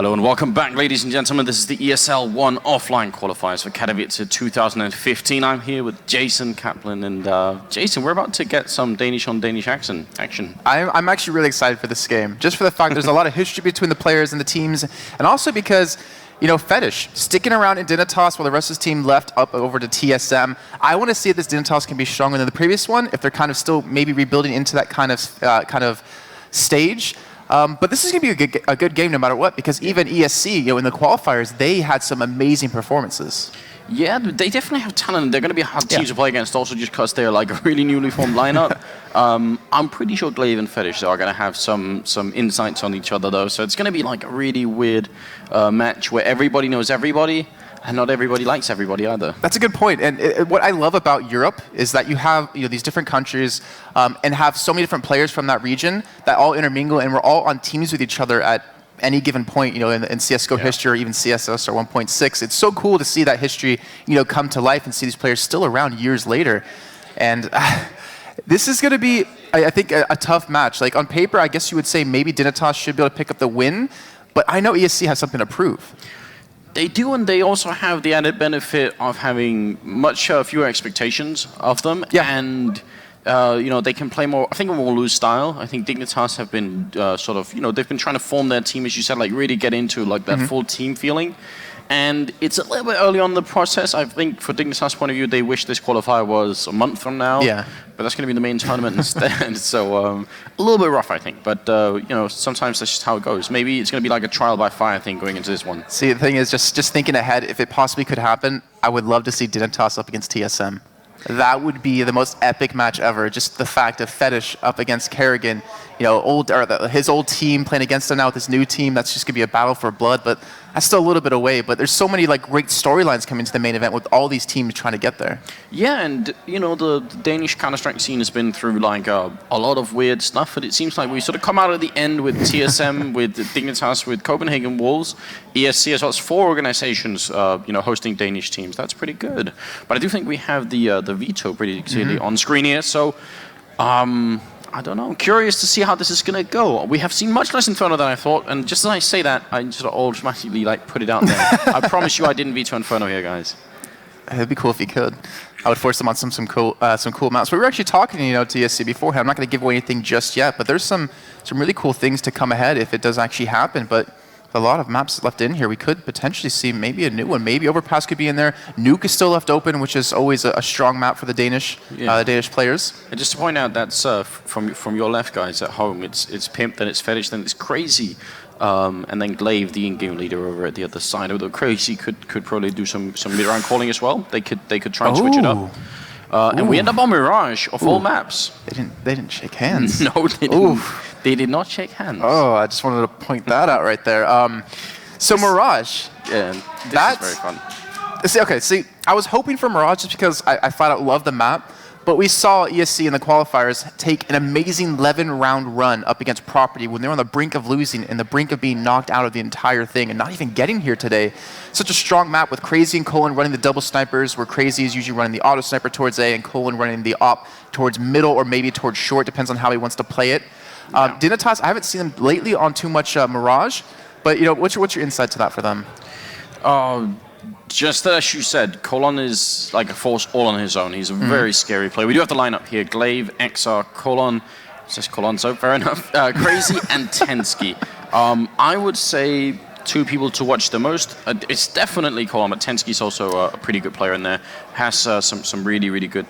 Hello and welcome back, ladies and gentlemen. This is the ESL One offline qualifiers for Katowice 2015. I'm here with Jason Kaplan, and Jason, we're about to get some Danish on Danish action. I'm actually really excited for this game, just for the fact there's a lot of history between the players and the teams, and also because, you know, Fetish sticking around in Dignitas while the rest of his team left up over to TSM. I want to see if this Dignitas can be stronger than the previous one, if they're kind of still maybe rebuilding into that kind of stage. But this is going to be a good game no matter what, because even ESC, you know, in the qualifiers, they had some amazing performances. Yeah, they definitely have talent. They're going to be a hard team to play against, also just because they're like a really newly formed lineup. I'm pretty sure Glaive and Fetish are going to have some insights on each other, though. So it's going to be like a really weird match where everybody knows everybody, and not everybody likes everybody either. That's a good point. And what I love about Europe is that you have, you know, these different countries and have so many different players from that region that all intermingle, and we're all on teams with each other at any given point, you know, in CSGO history or even CSS or 1.6. It's so cool to see that history, you know, come to life and see these players still around years later. And this is going to be, I think, a tough match. Like on paper, I guess you would say maybe Dignitas should be able to pick up the win, but I know ESC has something to prove. They do, and they also have the added benefit of having much fewer expectations of them. Yeah. And you know, they can play more, I think, a more loose style. I think Dignitas have been sort of, you know, they've been trying to form their team, as you said, like really get into like that full team feeling. And it's a little bit early on in the process. I think for Dignitas' point of view, they wish this qualifier was a month from now. Yeah. But that's going to be the main tournament instead. So a little bit rough, I think. But, you know, sometimes that's just how it goes. Maybe it's going to be like a trial by fire thing going into this one. See, the thing is, just thinking ahead, if it possibly could happen, I would love to see Dignitas up against TSM. That would be the most epic match ever. Just the fact of Fetish up against Kerrigan, you know, his old team playing against him now with his new team. That's just gonna be a battle for blood. But that's still a little bit away. But there's so many like great storylines coming to the main event with all these teams trying to get there. Yeah, and you know, the Danish Counter-Strike scene has been through like a lot of weird stuff. But it seems like we sort of come out at the end with TSM, with Dignitas, with Copenhagen Wolves, ESC as well as 4 organizations, you know, hosting Danish teams. That's pretty good. But I do think we have the veto pretty clearly on screen here. So. I don't know. I'm curious to see how this is going to go. We have seen much less Inferno than I thought, and just as I say that, I sort of automatically like put it out there. I promise you I didn't veto Inferno here, guys. It'd be cool if you could. I would force them on some cool maps. But we were actually talking, you know, to ESC beforehand. I'm not going to give away anything just yet, but there's some really cool things to come ahead if it does actually happen. But a lot of maps left in here. We could potentially see maybe a new one. Maybe Overpass could be in there. Nuke is still left open, which is always a strong map for the Danish players. And just to point out, that's from your left, guys, at home. It's Pimp, then it's Fetish, then it's Crazy, and then Glaive, the in-game leader, over at the other side. Although Crazy could probably do some mid-round calling as well. They could try and switch it up. And we end up on Mirage of all maps. They didn't shake hands. No, they didn't. They did not shake hands. Oh, I just wanted to point that out right there. So Mirage. Yeah, that's very fun. See, I was hoping for Mirage just because I flat out love the map. But we saw ESC in the qualifiers take an amazing 11-round run up against Property when they were on the brink of losing and the brink of being knocked out of the entire thing and not even getting here today. Such a strong map with Crazy and Colin running the double snipers, where Crazy is usually running the auto sniper towards A and Colin running the op towards middle or maybe towards short, depends on how he wants to play it. Dignitas, I haven't seen them lately on too much Mirage, but you know, what's your insight to that for them? Just as you said, Colon is like a force all on his own. He's a very scary player. We do have the lineup here: Glaive, XR, Colon. It says Colon, so fair enough. Crazy and Tensky. I would say 2 people to watch the most. It's definitely Colon, but Tensky's also a pretty good player in there. Has some really good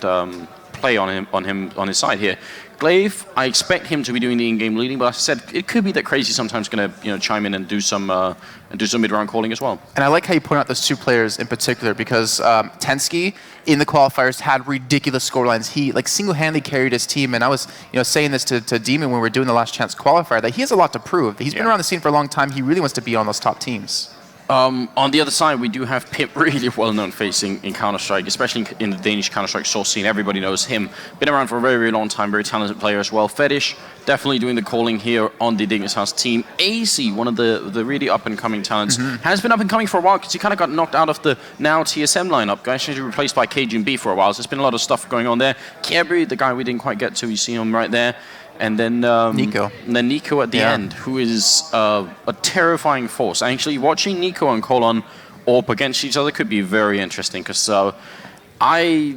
play on his side here. Glaive, I expect him to be doing the in-game leading, but as I said, it could be that Crazy sometimes going to, you know, chime in and do some mid-round calling as well. And I like how you point out those 2 players in particular, because Tensky in the qualifiers had ridiculous scorelines. He like single-handedly carried his team, and I was, you know, saying this to Demon when we were doing the last chance qualifier, that he has a lot to prove. He's been around the scene for a long time. He really wants to be on those top teams. On the other side, we do have Pimp, really well-known face in Counter-Strike, especially in the Danish Counter-Strike source scene. Everybody knows him. Been around for a very long time, very talented player as well. Fetish, definitely doing the calling here on the Dignitas team. AC, one of the really up-and-coming talents, has been up-and-coming for a while because he kind of got knocked out of the now TSM lineup. Guys, actually replaced by KGB for a while, so there's been a lot of stuff going on there. Kebri, the guy we didn't quite get to, you see him right there. and then Nico. And then Nico at the end, who is a terrifying force. Actually, watching Nico and Colon AWP against each other could be very interesting, because I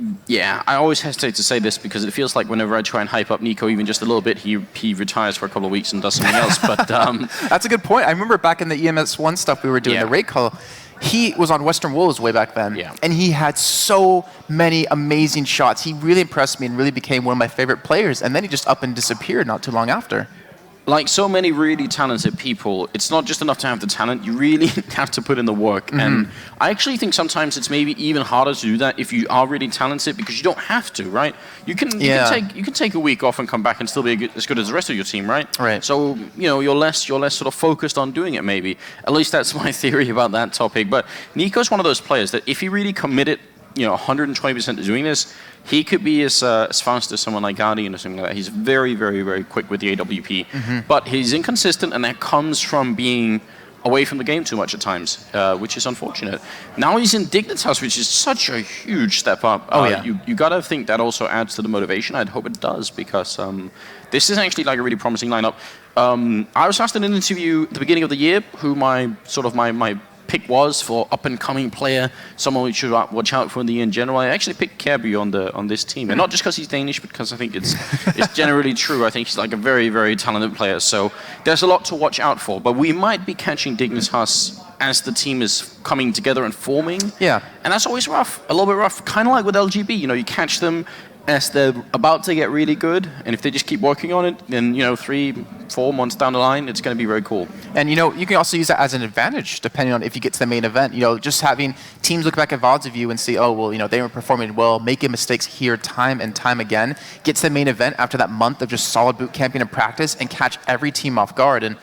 always hesitate to say this because it feels like whenever I try and hype up Nico even just a little bit, he retires for a couple of weeks and does something else. But that's a good point. I remember back in the EMS One stuff we were doing, the raid call, he was on Western Wolves way back then, and he had so many amazing shots. He really impressed me and really became one of my favorite players, and then he just up and disappeared not too long after. Like so many really talented people, it's not just enough to have the talent, you really have to put in the work. And I actually think sometimes it's maybe even harder to do that if you are really talented, because you don't have to, right? You can take a week off and come back and still be as good as the rest of your team, right? Right. So, you're less sort of focused on doing it, maybe. At least that's my theory about that topic. But Nico's one of those players that if he really committed 120% to doing this, he could be as fast as someone like Guardian or something like that. He's very, very, very quick with the AWP. But he's inconsistent, and that comes from being away from the game too much at times, which is unfortunate. Now he's in Dignitas, which is such a huge step up. You got to think that also adds to the motivation. I'd hope it does, because this is actually like a really promising lineup. I was asked in an interview at the beginning of the year who my pick was for up-and-coming player, someone we should watch out for in the year in general. I actually picked Kirby on this team, and not just because he's Danish, but because I think it's generally true. I think he's like a very, very talented player, so there's a lot to watch out for. But we might be catching Dignitas as the team is coming together and forming. Yeah. And that's always rough, a little bit rough, kind of like with LGB. You catch them as they're about to get really good, and if they just keep working on it, then 3-4 months down the line, it's going to be very cool. And you can also use that as an advantage depending on if you get to the main event. Just having teams look back at VODs of you and see, oh well, they were performing well, making mistakes here time and time again. Get to the main event after that month of just solid boot camping and practice, and catch every team off guard. And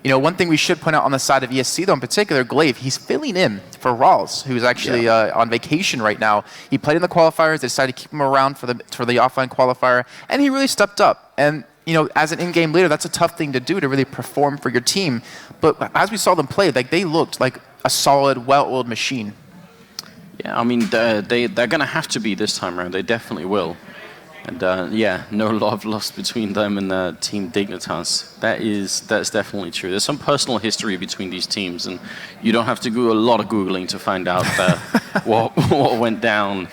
one thing we should point out on the side of ESC, though, in particular, Glaive, he's filling in for Rawls, who's actually on vacation right now. He played in the qualifiers. They decided to keep him around for the offline qualifier, and he really stepped up. And as an in-game leader, that's a tough thing to do, to really perform for your team. But as we saw them play, they looked like a solid, well-oiled machine. Yeah, I mean, they're going to have to be this time around. They definitely will. And no love lost between them and Team Dignitas. That's definitely true. There's some personal history between these teams, and you don't have to do a lot of Googling to find out what went down.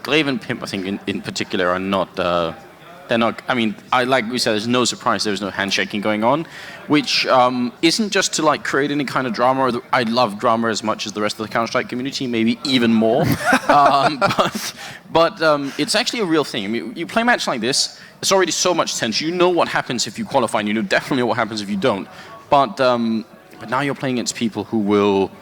Glaive and Pimp, I think, in particular, are not... they're not... I mean, like we said, there's no surprise there's no handshaking going on, which isn't just to create any kind of drama. I love drama as much as the rest of the Counter-Strike community, maybe even more. But it's actually a real thing. I mean, you play a match like this, it's already so much tense. You know what happens if you qualify, and you know definitely what happens if you don't. But now you're playing against people who will...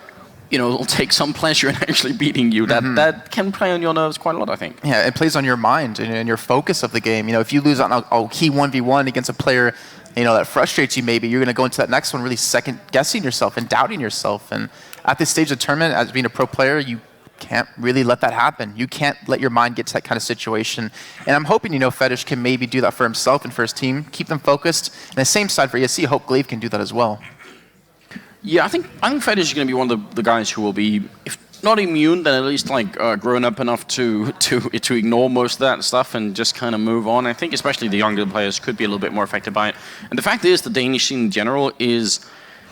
will take some pleasure in actually beating you. That can play on your nerves quite a lot, I think. Yeah, it plays on your mind and your focus of the game. If you lose on a key 1v1 against a player, that frustrates you, maybe you're going to go into that next one really second-guessing yourself and doubting yourself. And at this stage of the tournament, as being a pro player, you can't really let that happen. You can't let your mind get to that kind of situation. And I'm hoping, Fetish can maybe do that for himself and for his team, keep them focused. And the same side for ESC, I hope Glaive can do that as well. Yeah, I think Fetish is going to be one of the guys who will be, if not immune, then at least grown up enough to ignore most of that stuff and just kind of move on. I think especially the younger players could be a little bit more affected by it. And the fact is, the Danish scene in general is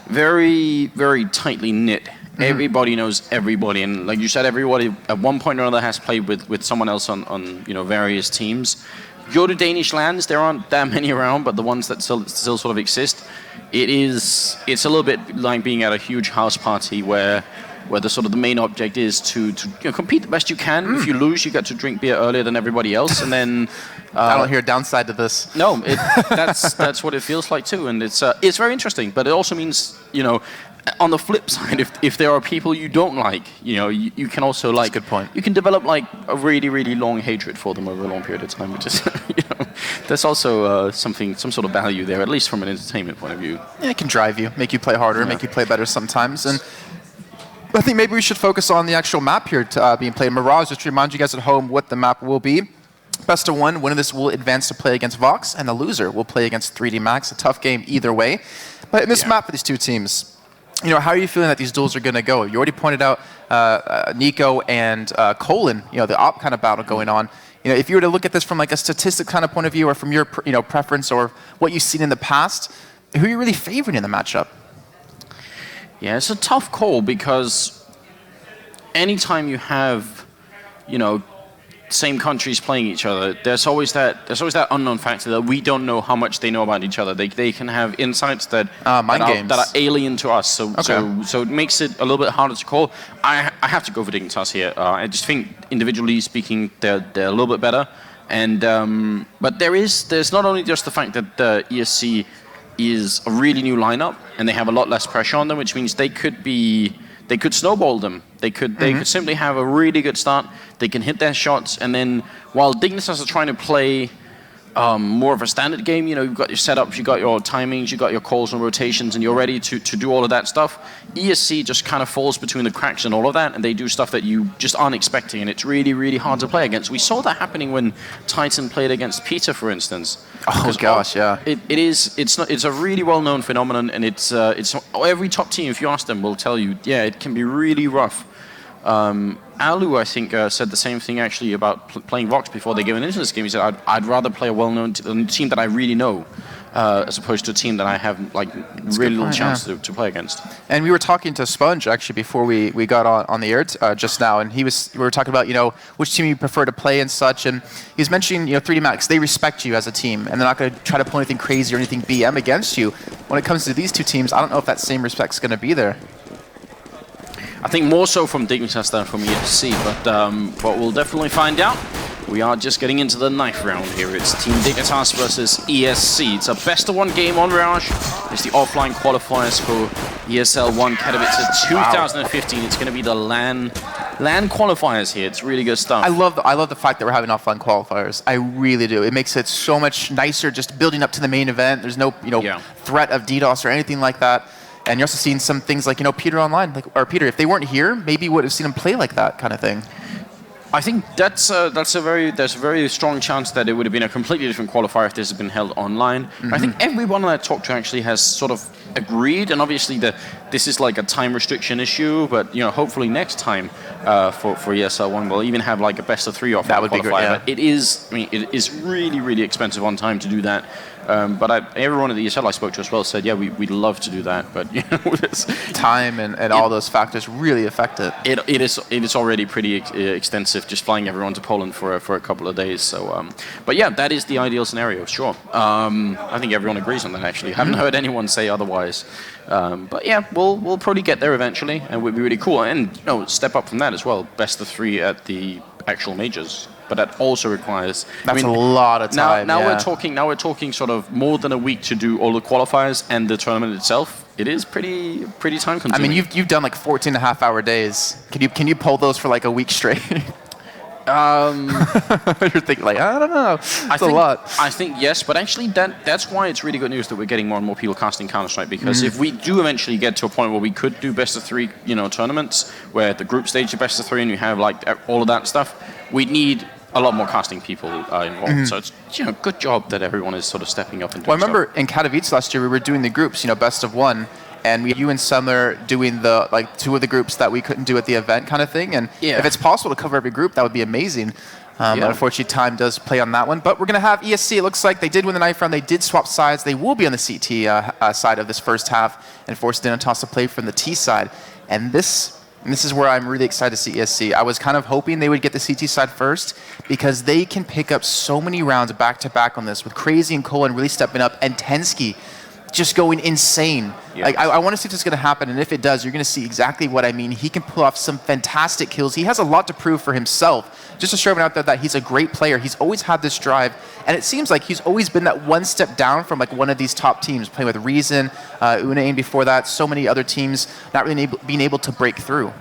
very, very tightly knit. Everybody knows everybody, and like you said, everybody at one point or another has played with someone else on various teams. Go to Danish lands, there aren't that many around, but the ones that still sort of exist, it's a little bit like being at a huge house party where the main object is to compete the best you can. If you lose, you get to drink beer earlier than everybody else, and then I don't hear a downside to this. No, that's what it feels like too, and it's very interesting. But it also means on the flip side, if there are people you don't like, you can also That's a good point. You can develop a really, really long hatred for them over a long period of time, which is there's also some sort of value there, at least from an entertainment point of view. Yeah, it can drive you, make you play harder, make you play better sometimes. And I think maybe we should focus on the actual map here being played. Mirage, just to remind you guys at home what the map will be. Best of one, winner of this will advance to play against Vox, and the loser will play against 3D Max. A tough game either way. But in this map for these two teams, how are you feeling that these duels are going to go? You already pointed out Nico and Colin, the op kind of battle going on. if you were to look at this from like a statistic kind of point of view, or from your preference, or what you've seen in the past, who are you really favoring in the matchup? Yeah, it's a tough call because anytime you have, same countries playing each other, there's always that unknown factor that we don't know how much they know about each other. They can have insights that are alien to us. So it makes it a little bit harder to call. I have to go for Dignitas here. I just think individually speaking, they're a little bit better. And but there's not only just the fact that the ESC is a really new lineup and they have a lot less pressure on them, which means they could snowball them. They could simply have a really good start. They can hit their shots, and then while Dignitas are trying to play more of a standard game, you've got your setups, you've got your timings, you've got your calls and rotations, and you're ready to do all of that stuff. ESC just kind of falls between the cracks and all of that, and they do stuff that you just aren't expecting, and it's really, really hard to play against. We saw that happening when Titan played against Peter, for instance. Oh gosh, yeah. It's a really well-known phenomenon, and it's every top team, if you ask them, will tell you, yeah, it can be really rough. Alu, I think, said the same thing actually about playing Vox before they came into this game. He said, I'd rather play a well-known team that I really know, as opposed to a team that I have really little chance to play against. And we were talking to Sponge actually before we got on the air just now, and we were talking about which team you prefer to play and such, and he was mentioning 3D Max. They respect you as a team, and they're not going to try to pull anything crazy or anything BM against you. When it comes to these two teams, I don't know if that same respect's going to be there. I think more so from Dignitas than from ESC, but we'll definitely find out. We are just getting into the knife round here. It's Team Dignitas versus ESC. It's a best-of-1 game on Mirage. It's the offline qualifiers for ESL One Katowice 2015. It's going to be the LAN qualifiers here. It's really good stuff. I love the fact that we're having offline qualifiers. I really do. It makes it so much nicer just building up to the main event. There's no threat of DDoS or anything like that. And you're also seeing some things like, Peter online, or Peter, if they weren't here, maybe you would have seen him play like that kind of thing. I think there's a very strong chance that it would have been a completely different qualifier if this had been held online. I think everyone that I talked to actually has sort of agreed, and obviously this is like a time restriction issue, but hopefully next time for ESL One we'll even have like a best of 3 offline qualifier. That would be great. Yeah. But it is really, really expensive on time to do that. But everyone at the ESL I spoke to as well said, yeah, we'd love to do that, but time and all those factors really affect it. It is already pretty extensive just flying everyone to Poland for a couple of days. So, but yeah, that is the ideal scenario, sure. I think everyone agrees on that actually. Haven't heard anyone say otherwise. But yeah, we'll probably get there eventually, and it would be really cool. And step up from that as well, best of 3 at the actual majors. But that also requires. That's a lot of time. Now we're talking sort of more than a week to do all the qualifiers and the tournament itself. It is pretty time consuming. I mean, you've done like 14.5-hour days. Can you pull those for like a week straight? You're thinking like, I don't know. It's a lot. I think yes, but actually that's why it's really good news that we're getting more and more people casting Counter-Strike, because if we do eventually get to a point where we could do best of 3, tournaments where the group stage is best of 3 and you have like all of that stuff, we'd need a lot more casting people involved. So it's good job that everyone is sort of stepping up and doing I remember in Katowice last year we were doing the groups, best of 1. And you and Summer doing the 2 of the groups that we couldn't do at the event kind of thing. And if it's possible to cover every group, that would be amazing. But unfortunately, time does play on that one. But we're going to have ESC. It looks like they did win the knife round. They did swap sides. They will be on the CT side of this first half and force Dignitas to play from the T side. And this is where I'm really excited to see ESC. I was kind of hoping they would get the CT side first because they can pick up so many rounds back-to-back on this with Crazy and Colin really stepping up and Tensky just going insane. Like I want to see if this is going to happen, and if it does, you're going to see exactly what I mean. He can pull off some fantastic kills. He has a lot to prove for himself. Just to show everyone out there that he's a great player. He's always had this drive, and it seems like he's always been that one step down from like one of these top teams, playing with Reason, Une before that, so many other teams not really being able to break through.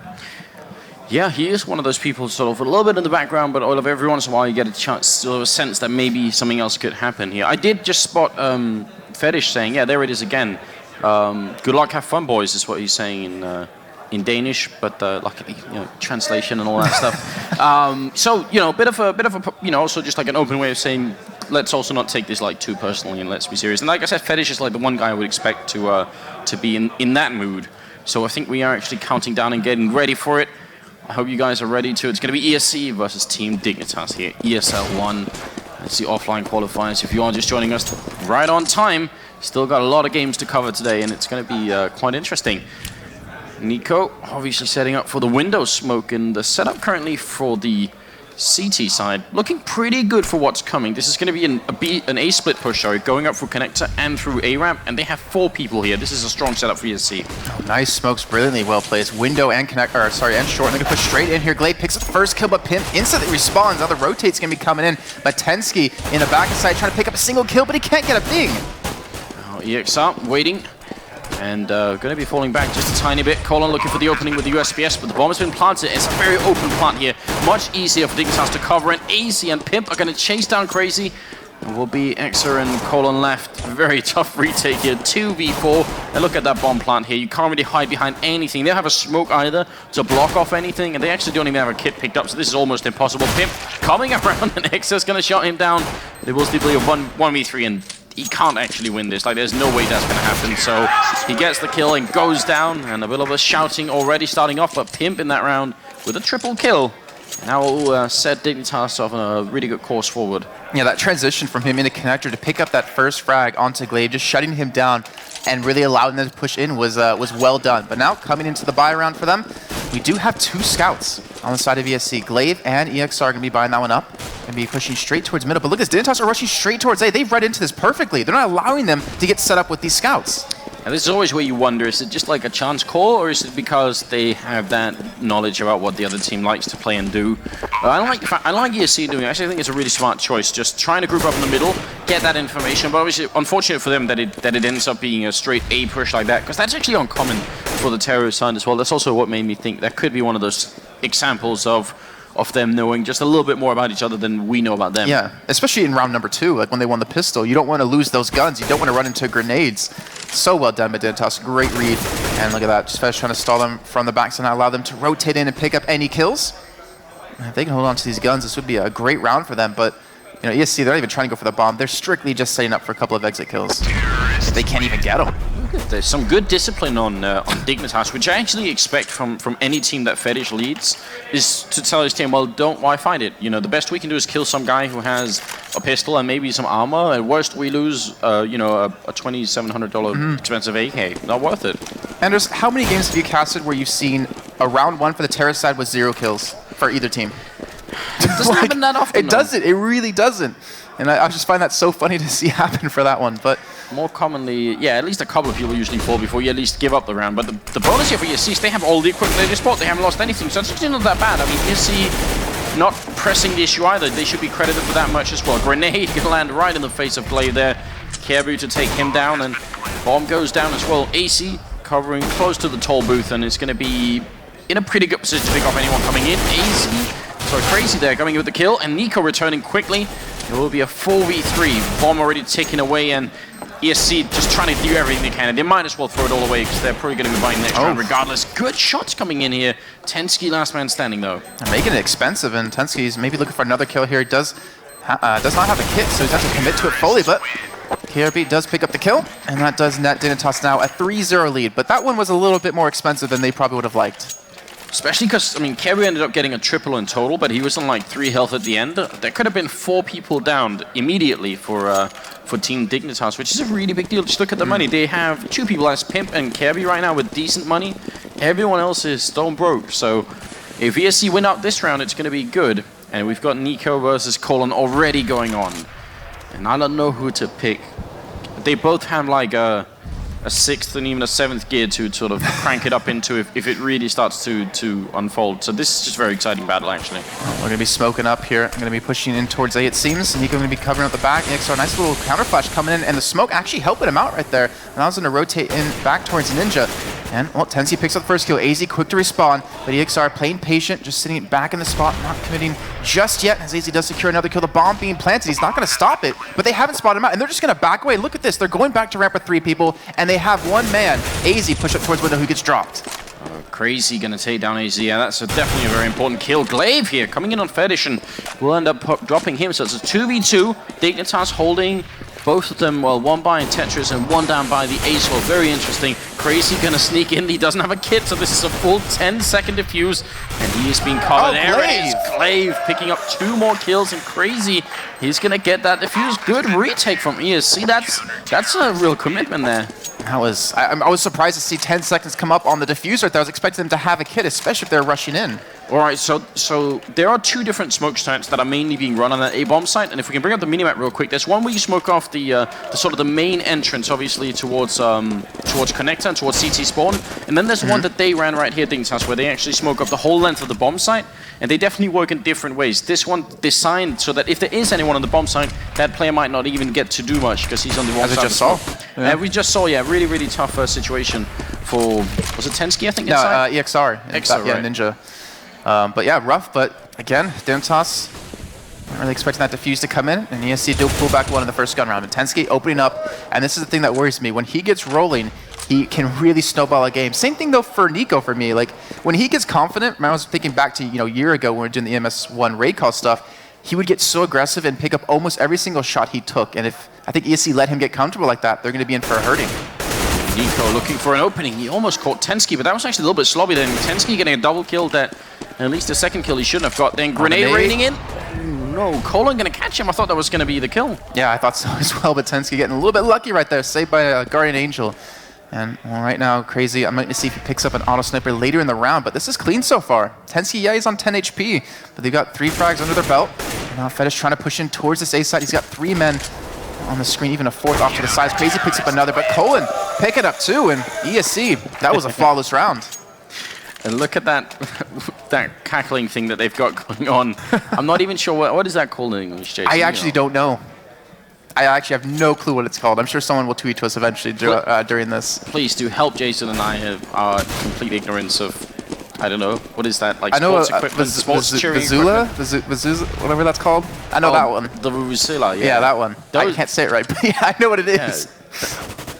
Yeah, he is one of those people sort of a little bit in the background, but all of every once in a while you get a chance, sort of a sense that maybe something else could happen here. I did just spot Fetish saying, yeah, there it is again. Good luck, have fun, boys, is what he's saying in Danish, but luckily, translation and all that stuff. So, a bit of a, also just like an open way of saying, let's also not take this like too personally and let's be serious. And like I said, Fetish is like the one guy I would expect to be in that mood. So I think we are actually counting down and getting ready for it. I hope you guys are ready to. It's going to be ESC versus Team Dignitas here. ESL One. That's the offline qualifiers. If you are just joining us right on time, still got a lot of games to cover today, and it's going to be quite interesting. Nico obviously setting up for the window smoke, and the setup currently for the CT side looking pretty good for what's coming. This is going to be an A split push, sorry, going up through connector and through A ramp, and they have 4 people here. This is a strong setup for ESC. Oh, nice smokes, brilliantly well placed. Window and connect, or sorry, and short. And they're gonna push straight in here. Glaive picks up the first kill, but Pimp instantly respawns. Now the rotate's gonna be coming in. Matensky in the back side trying to pick up a single kill, but he can't get a ping. Oh, EXR waiting. And going to be falling back just a tiny bit. Colon looking for the opening with the USPS, but the bomb has been planted. It's a very open plant here. Much easier for Dignitas to cover, and AC and Pimp are going to chase down Crazy. And will be Exa and Colon left. Very tough retake here. 2v4. And look at that bomb plant here. You can't really hide behind anything. They don't have a smoke either to block off anything, and they actually don't even have a kit picked up, so this is almost impossible. Pimp coming around, and Exa's going to shut him down. They will still play a 1v3, and he can't actually win this. Like, there's no way that's going to happen. So he gets the kill and goes down, and a bit of a shouting already starting off, but Pimp in that round with a triple kill. Now will set Dignitas off on a really good course forward. Yeah, that transition from him into connector to pick up that first frag onto Glaive, just shutting him down and really allowing them to push in was well done. But now coming into the buy round for them, we do have 2 scouts on the side of ESC. Glaive and EXR are going to be buying that one up and be pushing straight towards middle. But look at this, Dignitas are rushing straight towards A. They've read into this perfectly. They're not allowing them to get set up with these scouts. And this is always where you wonder, is it just like a chance call, or is it because they have that knowledge about what the other team likes to play and do? I like ESC doing it. I actually think it's a really smart choice, just trying to group up in the middle, get that information, but obviously unfortunate for them that it ends up being a straight A push like that, because that's actually uncommon for the terrorist side as well. That's also what made me think that could be one of those examples of them knowing just a little bit more about each other than we know about them. Yeah, especially in round number 2, like when they won the pistol. You don't want to lose those guns. You don't want to run into grenades. So well done by Dignitas. Great read. And look at that. Just trying to stall them from the back to not allow them to rotate in and pick up any kills. If they can hold on to these guns, this would be a great round for them. But you know, ESC, they're not even trying to go for the bomb. They're strictly just setting up for a couple of exit kills. They can't even get them. There's some good discipline on Dignitas, which I actually expect from any team that Fetish leads, is to tell his team, well, why fight it? You know, the best we can do is kill some guy who has a pistol and maybe some armor. At worst, we lose, you know, a $2,700 expensive AK. Not worth it. Anders, how many games have you casted where you've seen a round 1 for the terrorist side with 0 kills for either team? It doesn't happen that often. It doesn't. It really doesn't. And I just find that so funny to see happen for that one. But more commonly, yeah, at least a couple of people usually fall before you at least give up the round. But the bonus here for ESC is they have all the equipment they just bought. They haven't lost anything, so it's actually not that bad. I mean, ESC not pressing the issue either. They should be credited for that much as well. Grenade can land right in the face of Glaive there. Caribou to take him down, and bomb goes down as well. AC covering close to the toll booth, and it's going to be in a pretty good position to pick off anyone coming in. AC, sorry, Crazy there coming in with the kill, and Nico returning quickly. It will be a 4v3. Bomb already taken away, and ESC just trying to do everything they can. And they might as well throw it all away because they're probably going to be buying next round regardless. Good shots coming in here. Tensky last man standing though. They're making it expensive, and Tensky's maybe looking for another kill here. He does not have a kit, so he's has to commit to it fully, but KRB does pick up the kill, and that does net Dignitas now a 3-0 lead. But that one was a little bit more expensive than they probably would have liked. Especially because, I mean, Kerry ended up getting a triple in total, but he was on like 3 health at the end. There could have been 4 people down immediately for Team Dignitas, which is a really big deal. Just look at the money. They have 2 people as Pimp and Kerry right now with decent money. Everyone else is stone broke. So if ESC win out this round, it's going to be good. And we've got Nico versus Colon already going on. And I don't know who to pick. They both have like a 6th and even a 7th gear to sort of crank it up into if it really starts to unfold. So this is just a very exciting battle, actually. We're going to be smoking up here. I'm going to be pushing in towards A, it seems. Nico going to be covering up the back. EXR, nice little counter flash coming in, and the smoke actually helping him out right there. And I was going to rotate in back towards Ninja. And, well, Tensky picks up the first kill. AZ quick to respawn, but EXR playing patient, just sitting back in the spot, not committing just yet. As AZ does secure another kill, the bomb being planted. He's not going to stop it, but they haven't spotted him out, and they're just going to back away. Look at this. They're going back to ramp with 3 people, and they have 1 man, AZ, push up towards window, who gets dropped. Crazy going to take down AZ. Yeah, that's definitely a very important kill. Glaive here coming in on Fetish, and we'll end up dropping him. So it's a 2v2. Dignitas holding Both of them, well, one by Tetris and one down by the ESL. Very interesting. Crazy gonna sneak in. He doesn't have a kit, so this is a full 10-second defuse. And he is being caught. There it is. Glaive picking up 2 more kills, and Crazy, he's gonna get that defuse. Good retake from ESC. That's a real commitment there. I was surprised to see 10 seconds come up on the diffuser. I was expecting them to have a kit, especially if they're rushing in. All right, so there are 2 different smoke sites that are mainly being run on that A-bomb site, and if we can bring up the minimap real quick, there's one where you smoke off the sort of the main entrance, obviously towards connector and towards CT spawn, and then there's one that they ran right here, Dignitas, where they actually smoke up the whole length of the bomb site, and they definitely work in different ways. This one designed so that if there is anyone on the bomb site, that player might not even get to do much because he's on the wrong side. As we just saw. Yeah. We just saw, yeah, really, really tough situation for, was it Tensky, I think? No, EXR. EXR, yeah, right. Ninja. But yeah, rough, but again, Dignitas, not really expecting that defuse to come in, and ESC do pull back one in the first gun round. And Tensky opening up, and this is the thing that worries me. When he gets rolling, he can really snowball a game. Same thing though for Nico for me. Like when he gets confident, I was thinking back to a year ago when we were doing the MS1 raid call stuff, he would get so aggressive and pick up almost every single shot he took. And if I think ESC let him get comfortable like that, they're going to be in for a hurting. Nico looking for an opening. He almost caught Tensky, but that was actually a little bit slobby then. Tensky getting a double kill that at least a second kill he shouldn't have got. Then grenade raining in. No, Colin gonna catch him. I thought that was gonna be the kill. Yeah, I thought so as well, but Tensky getting a little bit lucky right there, saved by a Guardian Angel. And well, right now, Crazy, I'm going to see if he picks up an auto sniper later in the round, but this is clean so far. Tensky, yeah, he's on 10 HP, but they've got 3 frags under their belt. And now Fetish trying to push in towards this A side. He's got 3 men on the screen, even a 4th off to the sides. Crazy picks up another, but Colin picking up 2, and ESC, that was a flawless round. And look at that that cackling thing that they've got going on. I'm not even sure what is that called in English, Jason? I actually don't know. I actually have no clue what it's called. I'm sure someone will tweet to us eventually during this. Please do help Jason and I have our complete ignorance of, I don't know, what is that, like I know, sports equipment, sports cheering Vizula? equipment? Vizula, whatever that's called. I know that one. The Vizula, yeah. Yeah, that one. I can't say it right, but yeah, I know what it is.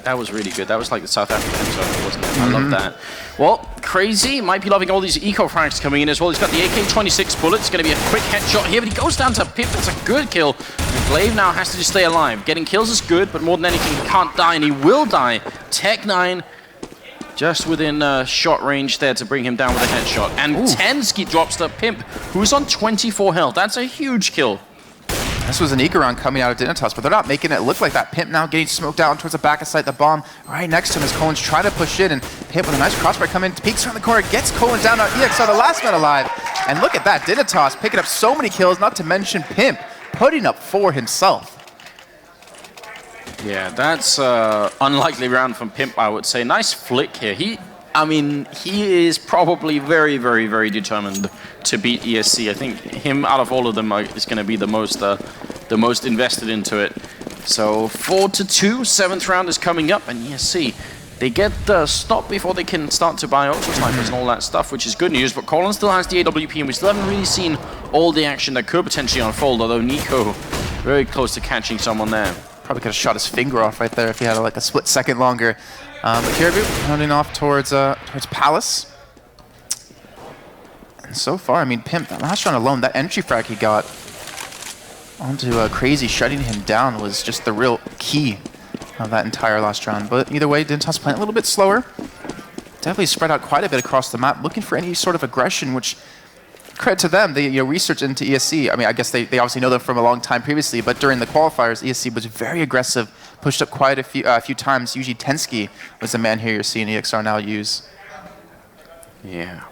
That was really good. That was like the South African episode, wasn't it? I love that. Well, Crazy might be loving all these eco frags coming in as well. He's got the AK-26 bullet. It's going to be a quick headshot here, but he goes down to Pip. That's a good kill. And Glaive now has to just stay alive. Getting kills is good, but more than anything, he can't die, and he will die. Tech9 just within shot range there to bring him down with a headshot. And Tensky drops the Pimp, who's on 24 health. That's a huge kill. This was an eco round coming out of Dignitas, but they're not making it look like that. Pimp now getting smoked out towards the back of sight. The bomb right next to him as Colin's trying to push in, and Pimp with a nice crossfire coming in, peeks around the corner, gets Colin down on EXR, the last man alive. And look at that, Dignitas picking up so many kills, not to mention Pimp putting up 4 himself. Yeah, that's unlikely round from Pimp, I would say. Nice flick here. He is probably very, very, very determined to beat ESC. I think him out of all of them is going to be the most invested into it. So 4-2, 7th round is coming up, and ESC, they get the stop before they can start to buy auto snipers and all that stuff, which is good news. But Colin still has the AWP, and we still haven't really seen all the action that could potentially unfold. Although Nico very close to catching someone there. Probably could have shot his finger off right there if he had like a split second longer. But Caribou rounding off towards Palace. And so far, I mean, Pimp, that last round alone, that entry frag he got onto Crazy, shutting him down was just the real key of that entire last round. But either way, Dignitas playing a little bit slower. Definitely spread out quite a bit across the map, looking for any sort of aggression, which, credit to them, they researched into ESC. I mean, I guess they obviously know them from a long time previously, but during the qualifiers, ESC was very aggressive, pushed up quite a few times. Usually Tensky was the man here you're seeing EXR now use. Yeah,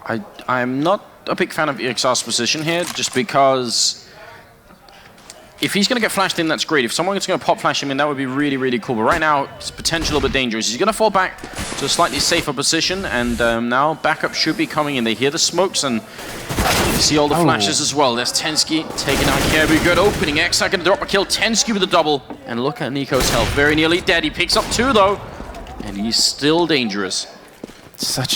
I'm not a big fan of EXR's position here, just because if he's going to get flashed in, that's great. If someone's going to pop flash him in, that would be really, really cool. But right now, it's potentially a little bit dangerous. He's going to fall back to a slightly safer position, and now backup should be coming in. They hear the smokes, and you see all the flashes as well. There's Tensky taking out Caribou. Good opening. XR going to drop a kill. Tensky with a double. And look at Nico's health. Very nearly dead. He picks up 2, though, and he's still dangerous.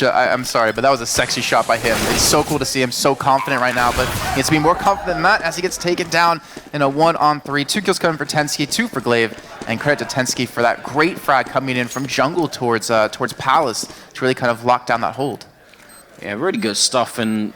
I'm sorry, but that was a sexy shot by him. It's so cool to see him so confident right now, but he needs to be more confident than that as he gets taken down in a 1-on-3. 2 kills coming for Tensky, 2 for Glaive, and credit to Tensky for that great frag coming in from jungle towards Palace to really kind of lock down that hold. Yeah, really good stuff, and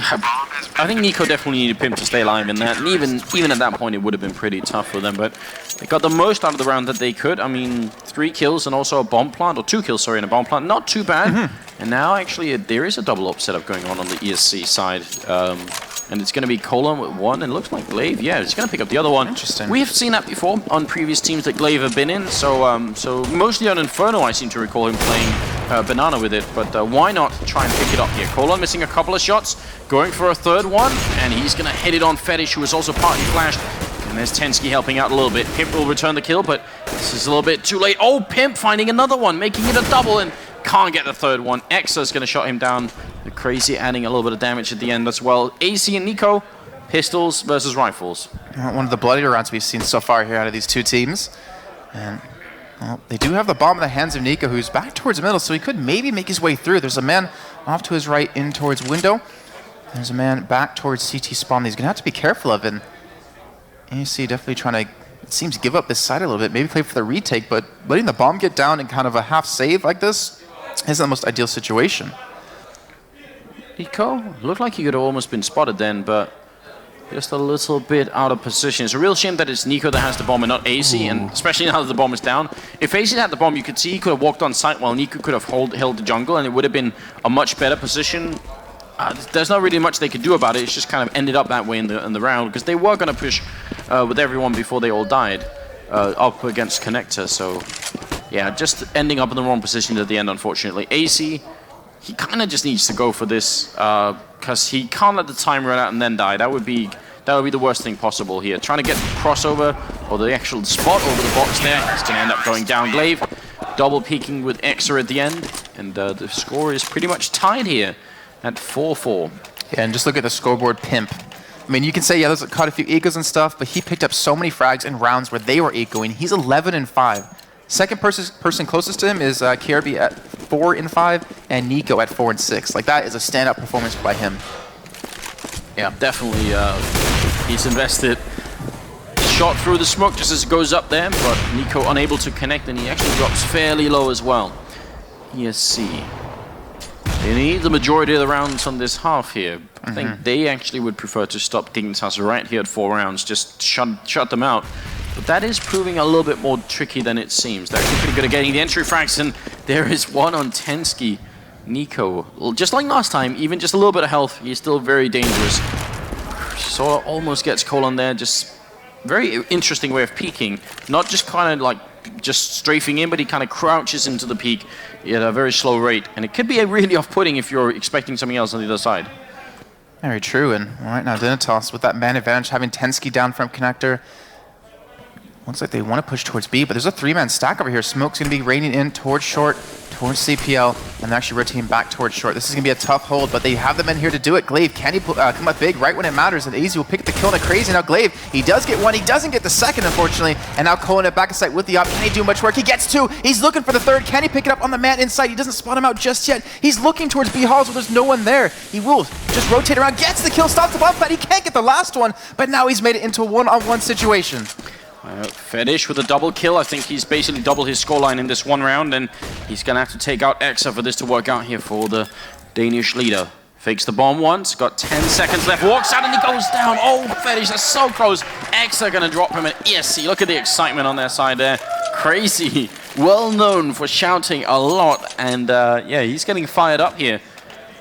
I think Nico definitely needed Pimp to stay alive in that, and even at that point, it would have been pretty tough for them. But they got the most out of the round that they could. I mean, 3 kills and also a bomb plant, or 2 kills, sorry, and a bomb plant. Not too bad. And now, actually, there is a double up setup going on the ESC side. And it's going to be Colon with 1, and it looks like Glaive, yeah, he's going to pick up the other one. Interesting. We have seen that before on previous teams that Glaive have been in, so so mostly on Inferno I seem to recall him playing Banana with it, but why not try and pick it up here? Colon missing a couple of shots, going for a third one, and he's going to hit it on Fetish, who is also partly flashed. And there's Tensky helping out a little bit. Pimp will return the kill, but this is a little bit too late. Oh, Pimp finding another one, making it a double, and can't get the third one. Exa's going to shut him down. The Crazy adding a little bit of damage at the end as well. AC and Nico, pistols versus rifles. One of the bloodier rounds we've seen so far here out of these two teams. And well, they do have the bomb in the hands of Nico, who's back towards the middle, so he could maybe make his way through. There's a man off to his right in towards window. There's a man back towards CT spawn that he's going to have to be careful of. And you see definitely trying to, it seems, give up this side a little bit, maybe play for the retake, but letting the bomb get down in kind of a half save like this isn't the most ideal situation. Nico looked like he could have almost been spotted then, but just a little bit out of position. It's a real shame that it's Nico that has the bomb and not AC, and especially now that the bomb is down. If AC had the bomb, you could see he could have walked on site while Nico could have held the jungle, and it would have been a much better position. There's not really much they could do about it. It's just kind of ended up that way in the round, because they were going to push with everyone before they all died up against Connector. So yeah, just ending up in the wrong position at the end, unfortunately. AC, he kind of just needs to go for this, because he can't let the time run out and then die. That would be the worst thing possible here. Trying to get crossover, or the actual spot over the box there. It's going to end up going down. Glaive double peeking with Exa at the end, and the score is pretty much tied here at 4-4. Yeah, and just look at the scoreboard. Pimp. I mean, you can say, yeah, there's caught a few ecos and stuff, but he picked up so many frags in rounds where they were ecoing. He's 11-5. Second person closest to him is KRB at 4-5, and Nico at 4-6. Like, that is a standout performance by him. Yeah, definitely. He's invested. Shot through the smoke just as it goes up there, but Nico unable to connect, and he actually drops fairly low as well. ESC. They need the majority of the rounds on this half here. I think they actually would prefer to stop Dignitas right here at 4 rounds, just shut them out. But that is proving a little bit more tricky than it seems. They're actually pretty good at getting the entry frags, and there is one on Tensky. Nico, just like last time, even just a little bit of health, he's still very dangerous. So almost gets Colon there, just very interesting way of peeking. Not just kind of like just strafing in, but he kind of crouches into the peak at a very slow rate. And it could be a really off-putting if you're expecting something else on the other side. Very true, and right now Dignitas with that man advantage, having Tensky down from connector. Looks like they want to push towards B, but there's a 3-man stack over here. Smoke's going to be raining in towards short, towards CPL, and they're actually rotating back towards short. This is going to be a tough hold, but they have the men here to do it. Glaive, can he come up big right when it matters? And Easy will pick the kill on a Crazy. Now Glaive, he does get one. He doesn't get the second, unfortunately. And now Colin at back of sight with the op. Can he do much work? He gets 2. He's looking for the third. Can he pick it up on the man inside? He doesn't spot him out just yet. He's looking towards B halls where there's no one there. He will just rotate around, gets the kill, stops the bomb pad. He can't get the last one, but now he's made it into a one-on-one situation. Fetish with a double kill. I think he's basically doubled his scoreline in this one round, and he's going to have to take out Exa for this to work out here for the Danish leader. Fakes the bomb once, got 10 seconds left, walks out and he goes down. Oh, Fetish, that's so close. Exa going to drop him at ESC. Look at the excitement on their side there. Crazy, well known for shouting a lot, and yeah, he's getting fired up here.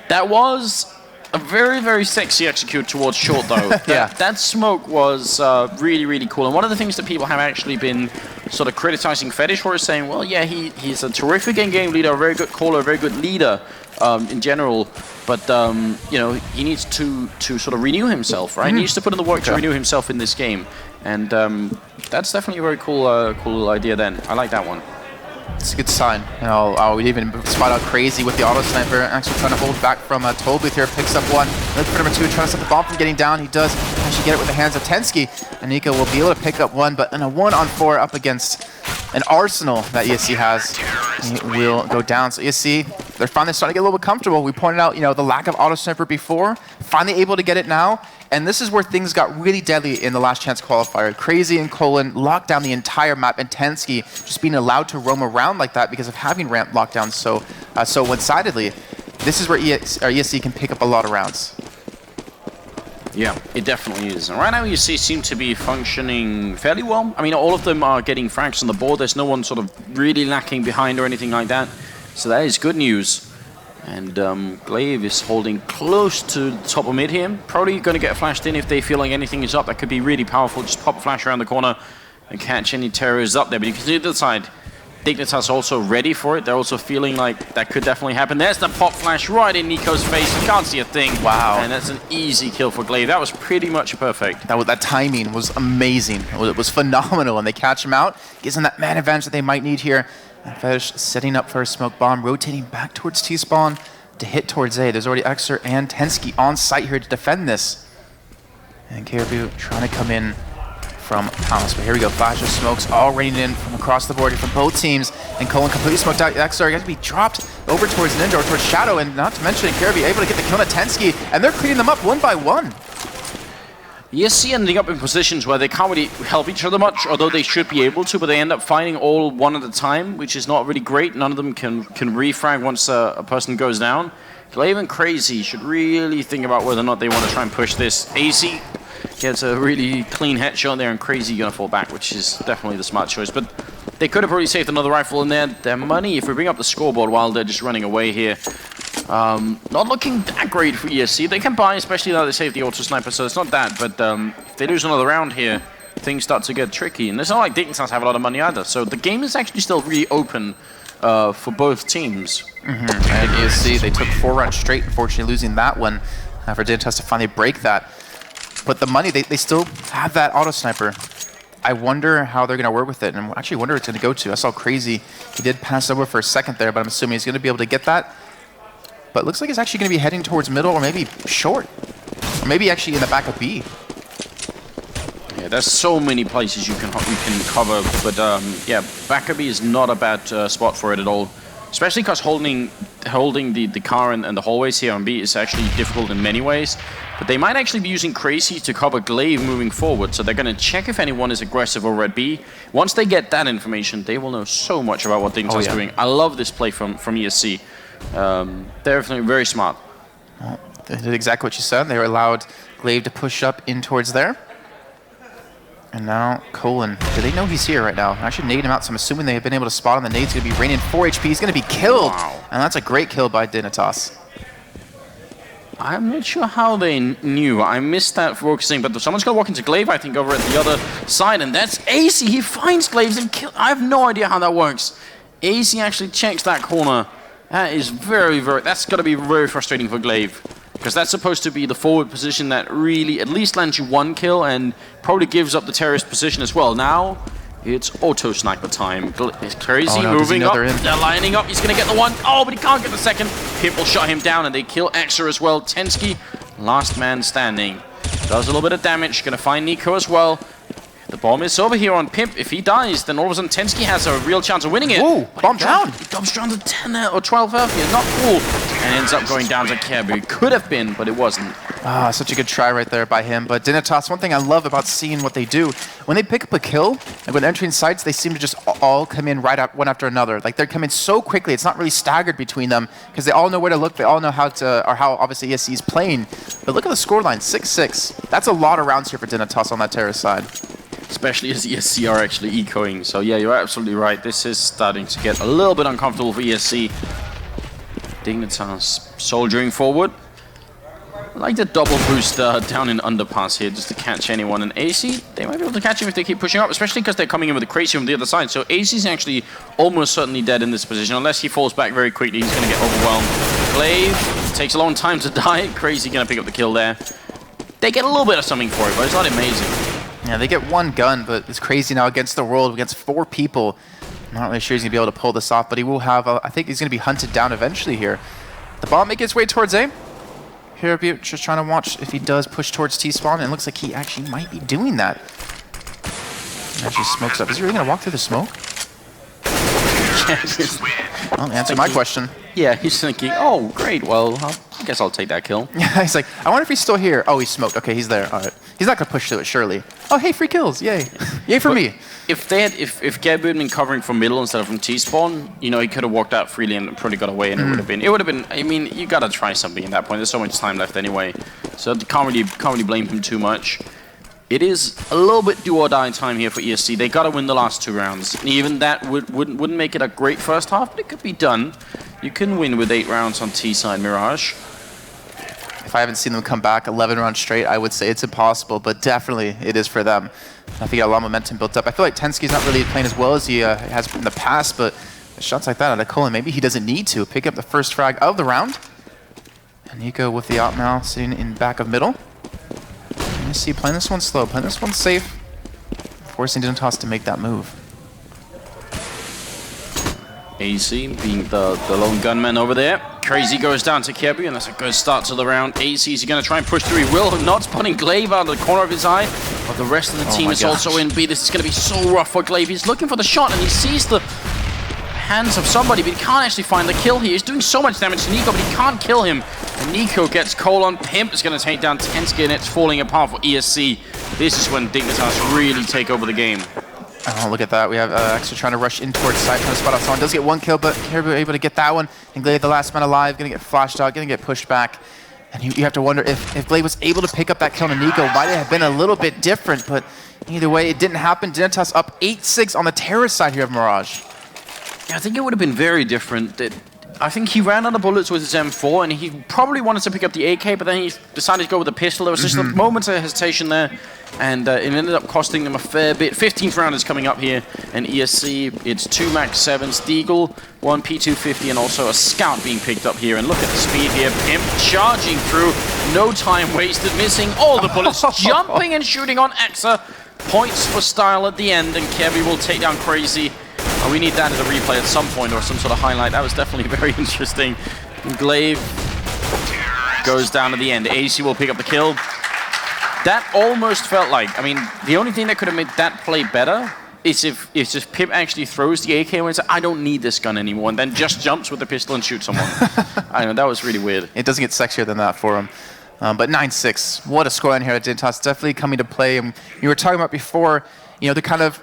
That was a very, very sexy execute towards short, though. Yeah. That smoke was really, really cool. And one of the things that people have actually been sort of criticizing Fetish for is saying, well, yeah, he's a terrific in-game leader, a very good caller, a very good leader in general. But, you know, he needs to sort of renew himself, right? He needs to put in the work to renew himself in this game. And that's definitely a very cool, cool idea then. I like that one. It's a good sign. You know, we even spot out Crazy with the auto sniper, actually trying to hold back from Tollbooth here. Picks up one. Look for number 2, trying to stop the bomb from getting down. He does actually get it with the hands of Tensky. And Nico will be able to pick up one, but in a 1-on-4 up against an arsenal that ESC has, he will go down. So ESC, they're finally starting to get a little bit comfortable. We pointed out, you know, the lack of auto sniper before, finally able to get it now. And this is where things got really deadly in the last chance qualifier. Crazy and Colin locked down the entire map, and Tensky just being allowed to roam around like that because of having ramp locked down so one-sidedly. This is where ESC can pick up a lot of rounds. Yeah, it definitely is. And right now, ESC seem to be functioning fairly well. I mean, all of them are getting frags on the board. There's no one sort of really lacking behind or anything like that. So that is good news. And Glaive is holding close to the top of mid here. Probably going to get flashed in if they feel like anything is up. That could be really powerful. Just pop a flash around the corner and catch any terrorists up there. But you can see the other side. Dignitas also ready for it. They're also feeling like that could definitely happen. There's the pop flash right in Nico's face. You can't see a thing. Wow. And that's an easy kill for Glaive. That was pretty much perfect. That timing was amazing. It was phenomenal. And they catch him out. Gives them that man advantage that they might need here. And Fetish setting up for a smoke bomb, rotating back towards T-spawn to hit towards A. There's already Exer and Tensky on site here to defend this. And Caribou trying to come in from Palace. But here we go. Flash of smokes all raining in from across the board from both teams. And Colin completely smoked out. Exer has to be dropped over towards Ninja or towards Shadow. And not to mention Caribou able to get the kill on Tensky. And they're cleaning them up one by one. ESC ending up in positions where they can't really help each other much, although they should be able to, but they end up fighting all one at a time, which is not really great. None of them can refrag once a person goes down. Glaive and Crazy should really think about whether or not they want to try and push this. AC gets a really clean headshot there, and Crazy gonna fall back, which is definitely the smart choice. But they could have probably saved another rifle in there. Their money, if we bring up the scoreboard while they're just running away here, not looking that great for ESC. They can buy, especially now they saved the auto sniper, so it's not that. But if they lose another round here, things start to get tricky. And it's not like Dignitas have a lot of money either. So the game is actually still really open for both teams. And ESC, they took 4 rounds straight, unfortunately losing that one for Dignitas to finally break that. But the money, they still have that auto sniper. I wonder how they're going to work with it, and I actually wonder what it's going to go to. I saw Crazy, he did pass over for a second there, but I'm assuming he's going to be able to get that. But it looks like it's actually going to be heading towards middle or maybe short. Or maybe actually in the back of B. Yeah, there's so many places you can cover, but yeah, back of B is not a bad spot for it at all. Especially because holding the car and the hallways here on B is actually difficult in many ways. But they might actually be using Crazy to cover Glaive moving forward, so they're going to check if anyone is aggressive over at B. Once they get that information, they will know so much about what Dignitas is doing. I love this play from ESC. They're definitely very smart. Well, they did exactly what you said. They allowed Glaive to push up in towards there. And now Colin, do they know he's here right now? I should nade him out, so I'm assuming they have been able to spot him. The nade's going to be raining 4 HP. He's going to be killed. Wow. And that's a great kill by Dignitas. I'm not sure how they knew. I missed that focusing, but someone's going to walk into Glaive, I think, over at the other side, and that's AC. He finds Glaive and kills. I have no idea how that works. AC actually checks that corner. That is that's got to be very frustrating for Glaive, because that's supposed to be the forward position that really at least lands you 1 kill and probably gives up the terrorist position as well. Now it's auto sniper time. It's Crazy moving up. They're lining up. He's going to get the 1. Oh, but he can't get the 2nd. Pimp will shut him down, and they kill Exer as well. Tensky, last man standing. Does a little bit of damage. Going to find Nico as well. The bomb is over here on Pimp. If he dies, then all of a sudden Tensky has a real chance of winning it. Whoa, bomb down. He comes down to 10 or 12 health here. Not cool. And ends up going down to Caribou. Could have been, but it wasn't. Ah, such a good try right there by him. But Dignitas, one thing I love about seeing what they do, when they pick up a kill, and when entering sites, they seem to just all come in right up one after another. Like, they're coming so quickly. It's not really staggered between them, because they all know where to look. They all know how obviously ESC is playing. But look at the scoreline, 6-6. That's a lot of rounds here for Dignitas on that terrorist side. Especially as ESC are actually ecoing. So yeah, you're absolutely right. This is starting to get a little bit uncomfortable for ESC. Dignitas soldiering forward. I like the double boost down in underpass here just to catch anyone. And AC, they might be able to catch him if they keep pushing up, especially because they're coming in with a Crazy from the other side. So AC's actually almost certainly dead in this position. Unless he falls back very quickly, he's going to get overwhelmed. Glaive takes a long time to die. Crazy going to pick up the kill there. They get a little bit of something for it, but it's not amazing. Yeah, they get 1 gun, but it's Crazy now against the world, against 4 people. I'm not really sure he's going to be able to pull this off, but he will have, I think he's going to be hunted down eventually here. The bomb making its way towards A. Here, just trying to watch if he does push towards T-spawn, and it looks like he actually might be doing that. Actually smokes up. Is he really going to walk through the smoke? Well, answer my question. Yeah, he's thinking, oh, great, well, I guess I'll take that kill. Yeah, he's like, I wonder if he's still here. Oh, he's smoked. Okay, he's there. All right. He's not going to push through it, surely. Oh, hey, free kills. Yay. Yay for me. If Gabu had been covering from middle instead of from T-spawn, you know, he could have walked out freely and probably got away, and it would have been, I mean, you got to try something at that point. There's so much time left anyway. So can't really blame him too much. It is a little bit do or die time here for ESC. They got to win the last 2 rounds. And even that wouldn't make it a great first half, but it could be done. You can win with 8 rounds on T-side, Mirage. If I haven't seen them come back 11 rounds straight, I would say it's impossible, but definitely it is for them. I think a lot of momentum built up. I feel like Tensky's not really playing as well as he has in the past, but shots like that out of Colin, maybe he doesn't need to pick up the first frag of the round. And Nico with the op now, sitting in back of middle. You see, playing this one slow, playing this one safe, forcing Dignitas to make that move. AC being the lone gunman over there. Crazy goes down to Kebu, and that's a good start to the round. AC is going to try and push through. He will, not spotting Glaive out of the corner of his eye. But the rest of the team is also in B. This is going to be so rough for Glaive. He's looking for the shot, and he sees the hands of somebody, but he can't actually find the kill here. He's doing so much damage to Nico, but he can't kill him. And Nico gets Colon. Pimp is going to take down Tensky, and it's falling apart for ESC. This is when Dignitas really take over the game. Oh, look at that. We have Extra trying to rush in towards side, trying to spot out someone. Does get 1 kill, but Caribou able to get that one. And Glaive, the last man alive, going to get flashed out, going to get pushed back. And you have to wonder if Glaive was able to pick up that kill on Nico, might it have been a little bit different, but either way, it didn't happen. Dignitas up 8-6 on the terrorist side here of Mirage. Yeah, I think it would have been very different. I think he ran out of bullets with his M4, and he probably wanted to pick up the AK, but then he decided to go with the pistol. There was just a moment of hesitation there, and it ended up costing them a fair bit. 15th round is coming up here, and ESC, it's 2 Max 7s, Deagle, 1 P250, and also a Scout being picked up here. And look at the speed here. Pimp charging through, no time wasted, missing all the bullets, jumping and shooting on Exa. Points for style at the end, and Kevy will take down Crazy. We need that as a replay at some point or some sort of highlight. That was definitely very interesting. Glaive goes down to the end. AC will pick up the kill. That almost felt like, I mean, the only thing that could have made that play better is if just Pip actually throws the AK and says, I don't need this gun anymore, and then just jumps with the pistol and shoots someone. I know, that was really weird. It doesn't get sexier than that for him. But 9-6, what a scoreline here at Dignitas. Definitely coming to play. And you were talking about before, you know, they're kind of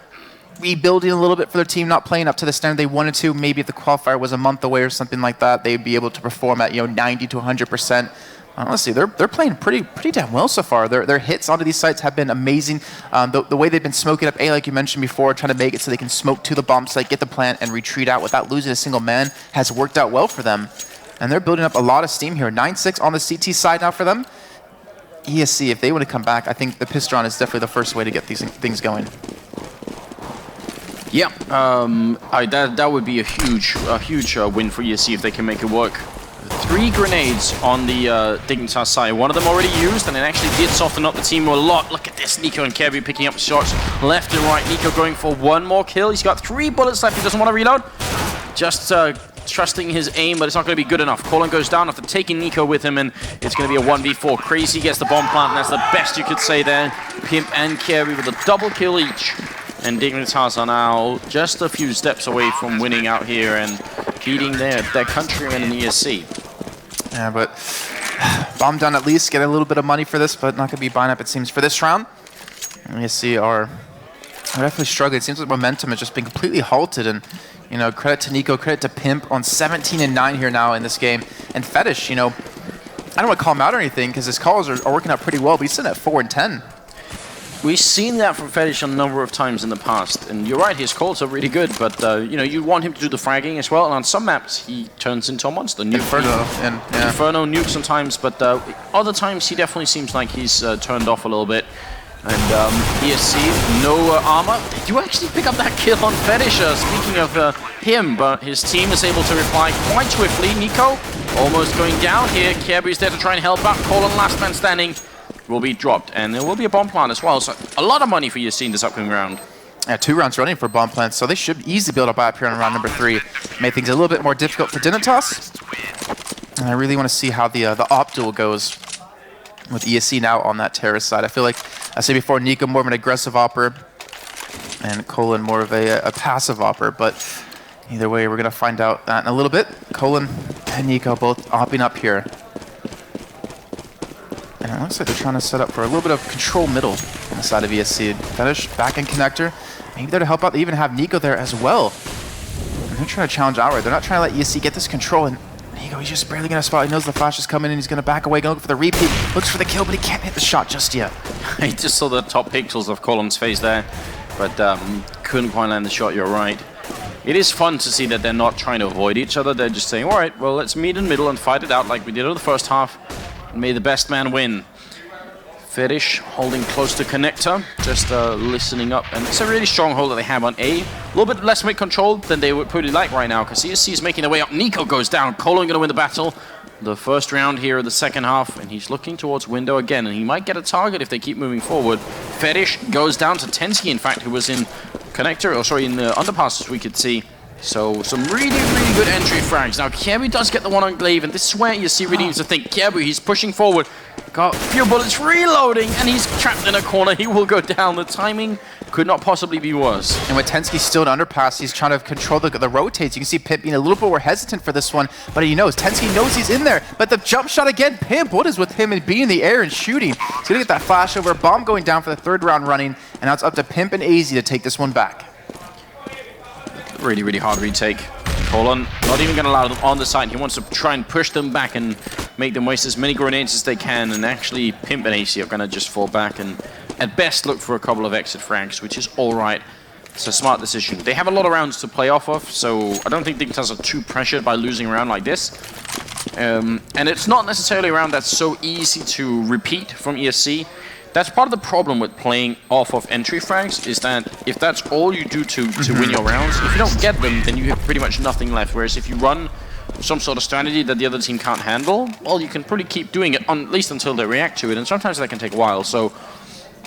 rebuilding a little bit for their team, not playing up to the standard they wanted to. Maybe if the qualifier was a month away or something like that, they'd be able to perform at 90 to 100%. Honestly, they're playing pretty damn well so far. Their hits onto these sites have been amazing. The way they've been smoking up A, like you mentioned before, trying to make it so they can smoke to the bomb site, get the plant, and retreat out without losing a single man has worked out well for them. And they're building up a lot of steam here. 9-6 on the CT side now for them. ESC, if they want to come back, I think the Pistron is definitely the first way to get these things going. Yeah, that would be a huge win for ESC if they can make it work. 3 grenades on the Dignitas side. One of them already used, and it actually did soften up the team a lot. Look at this, Nico and Kirby picking up shots left and right. Nico going for 1 more kill. He's got 3 bullets left. He doesn't want to reload. Just trusting his aim, but it's not going to be good enough. Colin goes down after taking Nico with him, and it's going to be a 1v4. Crazy gets the bomb plant, and that's the best you could say there. Pimp and Kirby with a double kill each. And Dignitas are now just a few steps away from winning out here and beating their countrymen in ESC. Yeah, but bomb down at least, get a little bit of money for this, but not going to be buying up, it seems, for this round. And ESC are definitely struggling. It seems like momentum has just been completely halted, and credit to Nico, credit to Pimp on 17-9 here now in this game. And Fetish, I don't want to call him out or anything because his calls are working out pretty well, but he's sitting at 4-10. We've seen that from Fetish a number of times in the past, and you're right, his calls are really good, but you want him to do the fragging as well, and on some maps he turns into a monster. Inferno nuke sometimes, but other times he definitely seems like he's turned off a little bit. And ESC, no armor. They do actually pick up that kill on Fetish, speaking of him, but his team is able to reply quite swiftly. Nico almost going down here. Kirby's there to try and help out. Colin, last man standing, will be dropped, and there will be a bomb plant as well, so a lot of money for ESC in this upcoming round. Yeah, 2 rounds running for bomb plants, so they should easily be able to buy up here on round number 3. Make things a little bit more difficult for Dignitas. And I really want to see how the op duel goes with ESC now on that terrorist side. I feel like, I said before, Nico more of an aggressive opper, and Colin more of a passive opper, but Either way, we're going to find out that in a little bit. Colin and Nico both hopping up here. And it looks like they're trying to set up for a little bit of control middle on the side of ESC. Fetish, back end connector. Maybe there to help out. They even have Nico there as well. And they're trying to challenge outright. They're not trying to let ESC get this control. And Nico, he's just barely going to spot. He knows the flash is coming in. He's going to back away, going to look for the repeat. Looks for the kill, but he can't hit the shot just yet. I just saw the top pixels of Colin's face there, but couldn't quite land the shot, you're right. It is fun to see that they're not trying to avoid each other. They're just saying, all right, well, let's meet in the middle and fight it out like we did in the first half. And may the best man win. Fetish holding close to connector, just listening up. And it's a really strong hold that they have on A. A little bit less mid control than they would probably like right now, because ESC is making their way up. Nico goes down. Colin going to win the battle. The first round here of the second half, and he's looking towards window again, and he might get a target if they keep moving forward. Fetish goes down to Tensky, in fact, who was in connector, or sorry, in the underpasses we could see. So some really, really good entry frags. Now Kjaerbye does get the one on Glaive, and this is where you see really needs to think. Kjaerbye, he's pushing forward, got a few bullets, reloading, and he's trapped in a corner. He will go down. The timing could not possibly be worse. And with Tensky still in underpass, he's trying to control the rotates. You can see Pimp being a little bit more hesitant for this one, but he knows. Tensky knows he's in there, but the jump shot again. Pimp, what is with him and being in the air and shooting? He's gonna get that flash over. Bomb going down for the third round running, and now it's up to Pimp and AZ to take this one back. Really, really hard retake. Colin not even going to allow them on the side. He wants to try and push them back and make them waste as many grenades as they can. And actually, Pimp and AC are going to just fall back and at best look for a couple of exit frags, which is all right. It's a smart decision. They have a lot of rounds to play off of, so I don't think Dignitas are too pressured by losing a round like this. And it's not necessarily a round that's so easy to repeat from ESC. That's part of the problem with playing off of entry frags, is that if that's all you do to win your rounds, if you don't get them, then you have pretty much nothing left. Whereas if you run some sort of strategy that the other team can't handle, well, you can probably keep doing it, at least until they react to it, and sometimes that can take a while. So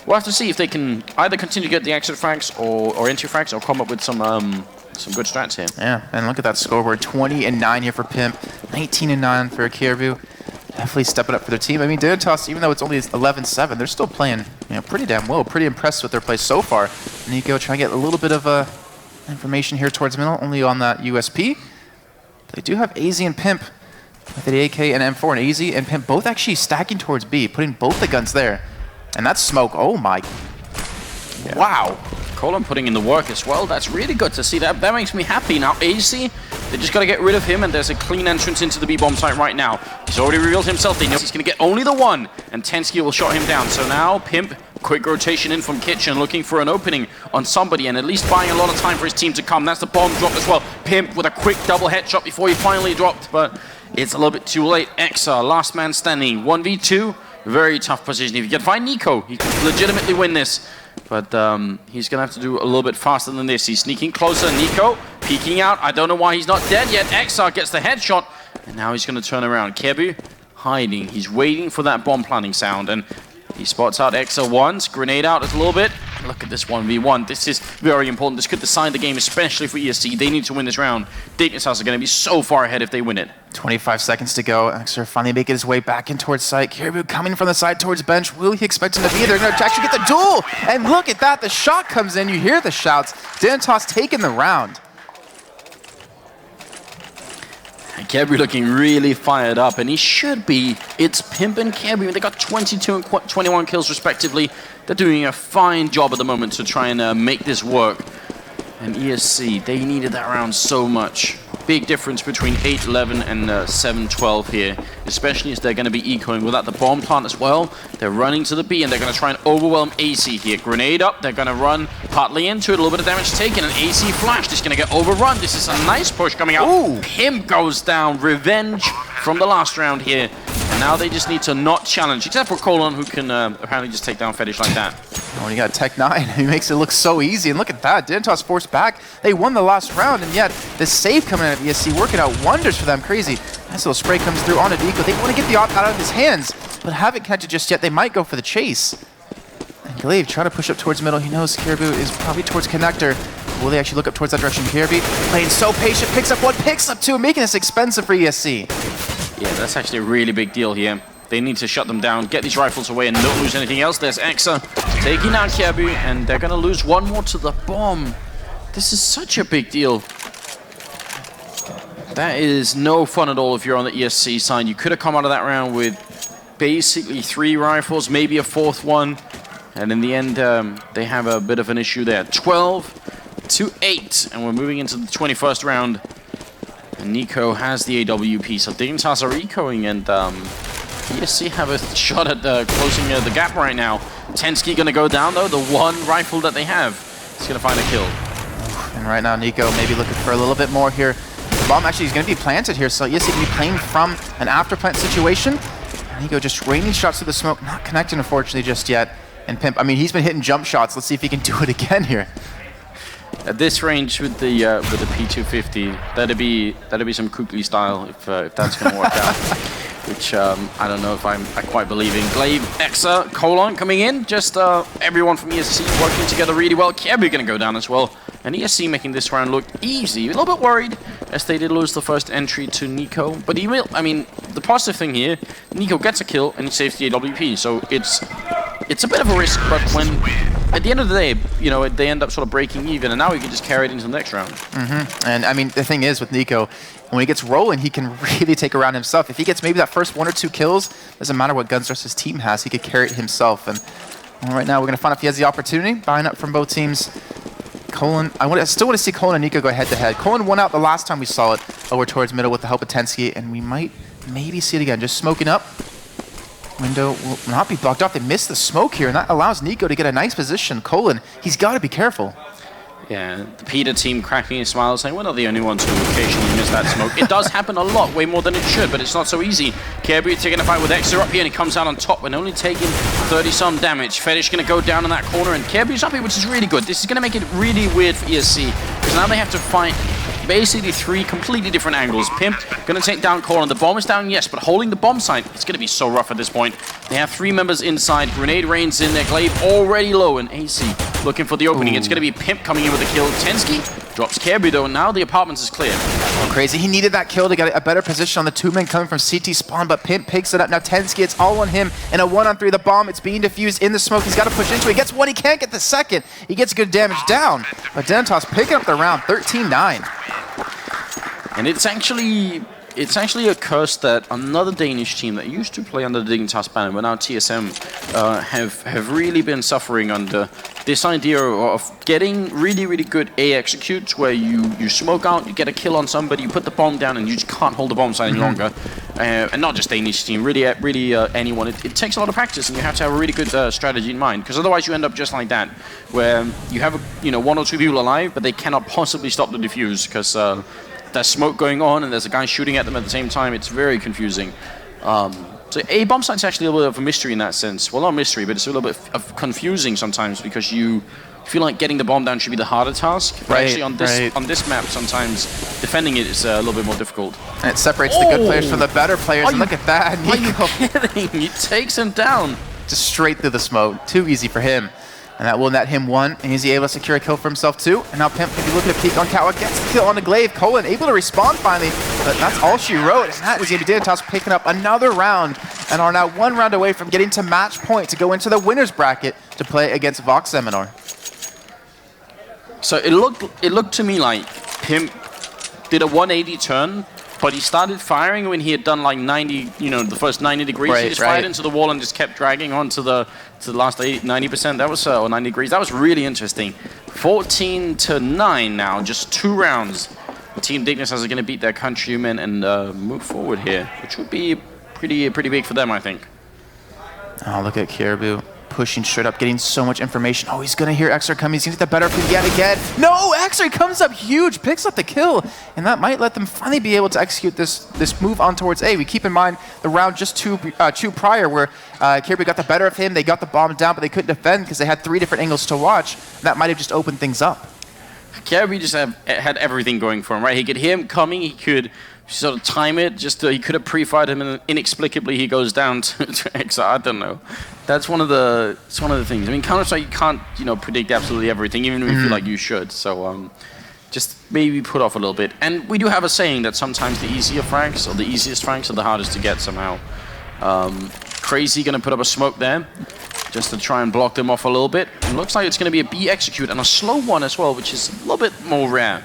we'll have to see if they can either continue to get the exit frags or entry frags, or come up with some good strats here. Yeah, and look at that scoreboard. 20-9 here for Pimp, 19-9 for Kjaerbye. Definitely stepping up for their team. I mean, Dignitas, even though it's only 11-7, they're still playing, pretty damn well. Pretty impressed with their play so far. Nico trying to get a little bit of information here towards middle, only on that USP. They do have AZ and Pimp with the AK and M4, and AZ and Pimp both actually stacking towards B, putting both the guns there. And that's smoke. Oh my. Yeah. Wow. Colin putting in the work as well. That's really good to see. That makes me happy. Now AC, they just got to get rid of him, and there's a clean entrance into the B-bomb site right now. He's already revealed himself. They know he's going to get only the one, and Tensky will shot him down. So now Pimp, quick rotation in from Kitchen, looking for an opening on somebody, and at least buying a lot of time for his team to come. That's the bomb drop as well. Pimp with a quick double headshot before he finally dropped, but it's a little bit too late. Exa, last man standing, 1v2. Very tough position. If you can find Nico, he can legitimately win this. But he's going to have to do a little bit faster than this. He's sneaking closer. Nico peeking out. I don't know why he's not dead yet. Exar gets the headshot. And now he's going to turn around. Kjaerbye hiding. He's waiting for that bomb planting sound. And he spots out Exar once. Grenade out a little bit. Look at this 1v1. This is very important. This could decide the game, especially for ESC. They need to win this round. Dignitas are going to be so far ahead if they win it. 25 seconds to go. Exar finally making his way back in towards site. Kjaerbye coming from the side towards bench. Will he expect him to be there? They're going to actually get the duel. And look at that. The shot comes in. You hear the shouts. Dignitas taking the round. Kjaerbye looking really fired up, and he should be. It's Pimp and Kjaerbye. They got 22 and 21 kills respectively. They're doing a fine job at the moment to try and make this work. And ESC, they needed that round so much. Big difference between 8-11 and 7-12 here, especially as they're going to be ecoing without the bomb plant as well. They're running to the B, and they're going to try and overwhelm AC here. Grenade up, they're going to run partly into it, a little bit of damage taken, and AC flash is going to get overrun. This is a nice push coming out. Ooh. Pimp goes down, revenge from the last round here. And now they just need to not challenge, except for Colon, who can apparently just take down Fetish like that. Oh, you got Tech 9. He makes it look so easy. And look at that. Dignitas forced back. They won the last round, and yet the save coming out of ESC working out wonders for them. Crazy. Nice little spray comes through on Adiko. They want to get the op out of his hands, but haven't connected just yet. They might go for the chase. And Glaive trying to push up towards middle. He knows Kjaerbye is probably towards connector. Will they actually look up towards that direction? Kjaerbye playing so patient. Picks up one, picks up two, making this expensive for ESC. Yeah, that's actually a really big deal here. They need to shut them down, get these rifles away, and don't lose anything else. There's Exa taking out Kjaerbye, and they're going to lose one more to the bomb. This is such a big deal. That is no fun at all if you're on the ESC side. You could have come out of that round with basically 3 rifles, maybe a 4th one. And in the end, they have a bit of an issue there. 12-8, and we're moving into the 21st round. And Nico has the AWP, so Dignitas are ecoing, and ESC have a shot at closing the gap right now. Tensky gonna go down though, the one rifle that they have. He's gonna find a kill. And right now, Nico maybe looking for a little bit more here. The bomb actually is gonna be planted here, so ESC can be playing from an after plant situation. Nico just raining shots through the smoke, not connecting unfortunately just yet. And Pimp, I mean, he's been hitting jump shots. Let's see if he can do it again here. At this range with the P250, that'd be some Kukli style if that's gonna work out. Which I don't know if I quite believe in. Glaive, Exa, Colon coming in. Just everyone from ESC working together really well. Kiebu gonna go down as well. And ESC making this round look easy. A little bit worried as they did lose the first entry to Nico. But he will, I mean, the positive thing here, Nico gets a kill and he saves the AWP. So it's a bit of a risk, but when at the end of the day, you know, they end up sort of breaking even, and now he can just carry it into the next round. And I mean, the thing is with Nico, when he gets rolling, he can really take a round himself. If he gets maybe that first 1 or 2 kills, doesn't matter what guns his team has, he could carry it himself. And right now, we're gonna find out if he has the opportunity. Buying up from both teams. Colin, I still want to see Colin and Nico go head-to-head. Colin won out the last time we saw it over towards middle with the help of Tensky, and we might maybe see it again. Just smoking up. Window will not be blocked off. They missed the smoke here, and that allows Nico to get a nice position. Colin, he's got to be careful. Yeah, the Peter team cracking a smile saying, we're not the only ones who occasionally miss that smoke. It does happen a lot, way more than it should, but it's not so easy. Kiebu taking a fight with Exa up here, and he comes out on top and only taking 30-some damage. Fetish going to go down in that corner, and Kiebu's up here, which is really good. This is going to make it really weird for ESC, because now they have to fight basically 3 completely different angles. Pimp going to take down Colin. The bomb is down, yes, but holding the bomb site, it's going to be so rough at this point. They have 3 members inside. Grenade rains in there. Glaive already low, and AC looking for the opening. Ooh. It's going to be Pimp coming in with a kill. Tensky drops Kiebu though, and now the apartments is clear. Oh, crazy. He needed that kill to get a better position on the 2 men coming from CT spawn, but Pimp picks it up. Now Tensky, it's all on him in a 1-on-3. The bomb, it's being diffused in the smoke. He's got to push into it. He gets 1, he can't get the second. He gets good damage down, but Dignitas picking up the round, 13-9. And it's actually a curse that another Danish team that used to play under the Dignitas banner, but now TSM, have really been suffering under this idea of getting really, really good A executes where you smoke out, you get a kill on somebody, you put the bomb down, and you just can't hold the bomb site any longer. And not just Danish team, really anyone. It takes a lot of practice, and you have to have a really good strategy in mind, because otherwise you end up just like that, where you have 1 or 2 people alive, but they cannot possibly stop the defuse, because there's smoke going on and there's a guy shooting at them at the same time. It's very confusing. So a bomb site's actually a little bit of a mystery in that sense. Well, not a mystery, but it's a little bit of confusing sometimes because you feel like getting the bomb down should be the harder task. But actually on this map, sometimes defending it is a little bit more difficult. And it separates the good players from the better players. And look at that, Nico. Are you kidding? He takes him down. Just straight through the smoke. Too easy for him. And that will net him 1, and is he able to secure a kill for himself too? And now Pimp, if you look at a peek on Catwa, gets the kill on the Glaive. Colin able to respond finally, but that's all she wrote. And that is going to be Dignitas picking up another round, and are now 1 round away from getting to match point to go into the winner's bracket to play against Vox Seminar. So it looked to me like Pimp did a 180 turn, but he started firing when he had done like 90, the first 90 degrees. He just fired into the wall and just kept dragging on to the last 90%. That was, or 90 degrees. That was really interesting. 14-9 now, just 2 rounds. Team Dignitas is going to beat their countrymen and move forward here, which would be pretty big for them, I think. Oh, look at Kiebu pushing straight up, getting so much information. Oh, he's going to hear Exer come. He's going to get the better of him yet again. No, Exer comes up huge, picks up the kill, and that might let them finally be able to execute this move on towards A. We keep in mind the round just two prior where Kiebu got the better of him. They got the bomb down, but they couldn't defend because they had 3 different angles to watch. That might have just opened things up. Kiebu just had everything going for him, right? He could hear him coming, he could sort of time it, he could have pre-fired him, and inexplicably he goes down to Exa. I don't know. It's one of the things. I mean, Counter-Strike, you can't, predict absolutely everything, even if you feel like you should. So, just maybe put off a little bit. And we do have a saying that sometimes the easier frags, or the easiest frags, are the hardest to get somehow. Crazy gonna put up a smoke there, just to try and block them off a little bit. It looks like it's gonna be a B execute, and a slow one as well, which is a little bit more rare.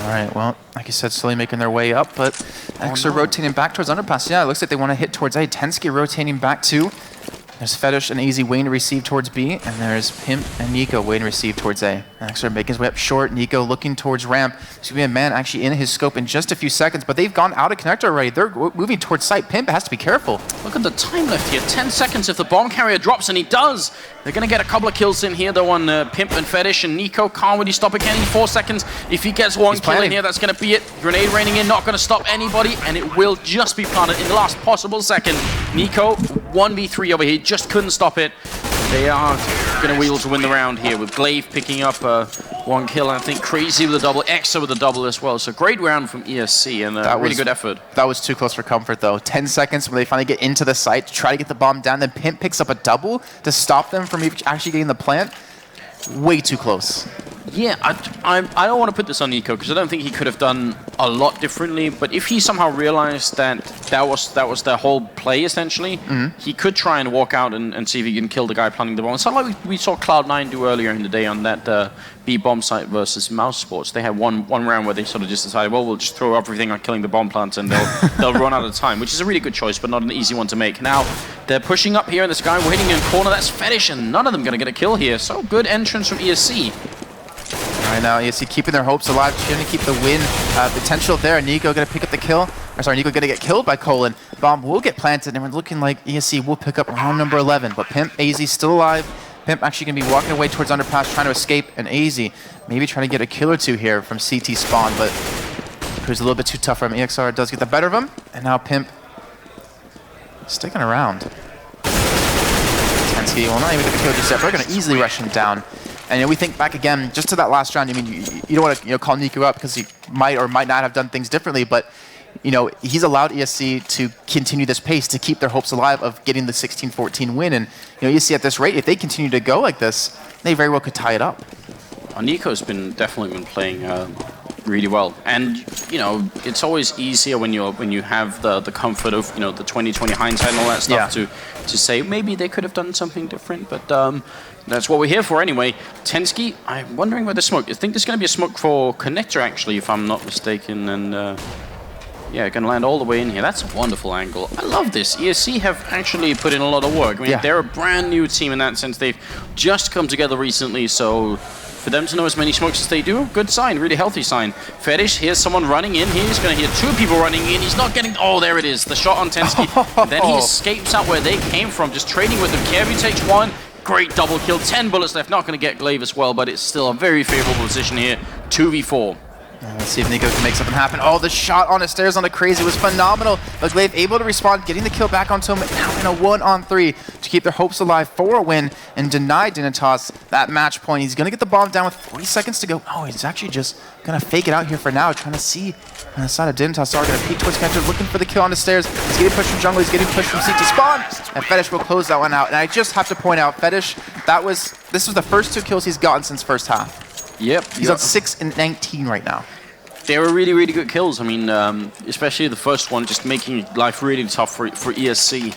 All right, well, like you said, slowly making their way up, but extra rotating back towards underpass. Yeah, it looks like they want to hit towards A. Tensky rotating back too. There's Fetish and Easy waiting to receive towards B, and there's Pimp and Nico waiting to receive towards A. Extra making his way up short. Nico looking towards ramp. There's going to be a man actually in his scope in just a few seconds, but they've gone out of connector already. They're moving towards site. Pimp has to be careful. Look at the time left here. 10 seconds if the bomb carrier drops, and he does. They're going to get a couple of kills in here, though, on Pimp and Fetish, and Nico can't really stop it. Can he? 4 seconds. If he gets one kill in here, that's going to be it. Grenade raining in, not going to stop anybody, and it will just be planted in the last possible second. Nico, 1v3 over here, just couldn't stop it. They are going to wheel to win the round here with Glaive picking up one kill. I think Crazy with a double, Exa with a double as well. So great round from ESC and a really good effort. That was too close for comfort though. 10 seconds when they finally get into the site to try to get the bomb down. Then Pimp picks up a double to stop them from actually getting the plant. Way too close. Yeah, I don't want to put this on Nico because I don't think he could have done a lot differently. But if he somehow realized that was their whole play essentially, he could try and walk out and see if he can kill the guy planting the bomb. It's not like we saw Cloud9 do earlier in the day on that B bomb site versus Mouse Sports. They had one round where they sort of just decided, well, we'll just throw everything on killing the bomb plants and they'll run out of time, which is a really good choice, but not an easy one to make. Now they're pushing up here in the sky, we're hitting in corner. That's Fetish, and none of them gonna get a kill here. So good entrance from ESC. Right now, ESC keeping their hopes alive, trying to keep the win potential there. Nico going to pick up the kill. Or sorry, Nico going to get killed by Colin. Bomb will get planted, and we're looking like ESC will pick up round number 11. But Pimp, AZ still alive. Pimp actually going to be walking away towards underpass, trying to escape, and AZ maybe trying to get a kill or two here from CT spawn, but proves a little bit too tough for him. EXR does get the better of him, and now Pimp sticking around. Tensky will not even get the kill just yet. We're going to easily rush him down. And we think back again, just to that last round. I mean, you don't want to call Nico up because he might or might not have done things differently, but he's allowed ESC to continue this pace to keep their hopes alive of getting the 16-14 win. And ESC at this rate, if they continue to go like this, they very well could tie it up. Nico's definitely been playing really well, and it's always easier when you have the comfort of the 20/20 hindsight and all that stuff to say maybe they could have done something different, but that's what we're here for anyway. Tensky, I'm wondering where the smoke. I think there's going to be a smoke for connector actually, if I'm not mistaken, and yeah, going to land all the way in here. That's a wonderful angle. I love this. ESC have actually put in a lot of work. I mean, they're a brand new team in that sense. They've just come together recently, so for them to know as many smokes as they do, good sign, really healthy sign. Fetish, here's someone running in here. He's going to hear two people running in. He's not getting... Oh, there it is. The shot on Tensky. Then he escapes out where they came from, just trading with them. Kevi takes one. Great double kill. 10 bullets left. Not going to get Glaive as well, but it's still a very favorable position here. 2v4. Let's see if Nico can make something happen. Oh, the shot on the stairs on the Crazy was phenomenal. But Glaive able to respond, getting the kill back onto him. Now in a 1-on-3 to keep their hopes alive for a win and deny Dignitas that match point. He's going to get the bomb down with 40 seconds to go. Oh, he's actually just going to fake it out here for now, trying to see on the side of Dignitas. Are going to peek towards Kenter, looking for the kill on the stairs. He's getting pushed from jungle. He's getting pushed from CT spawn. And Fetish will close that one out. And I just have to point out, Fetish, this was the first 2 kills he's gotten since first half. Yep. He's on 6 and 19 right now. They were really, really good kills. I mean, especially the first one, just making life really tough for ESC.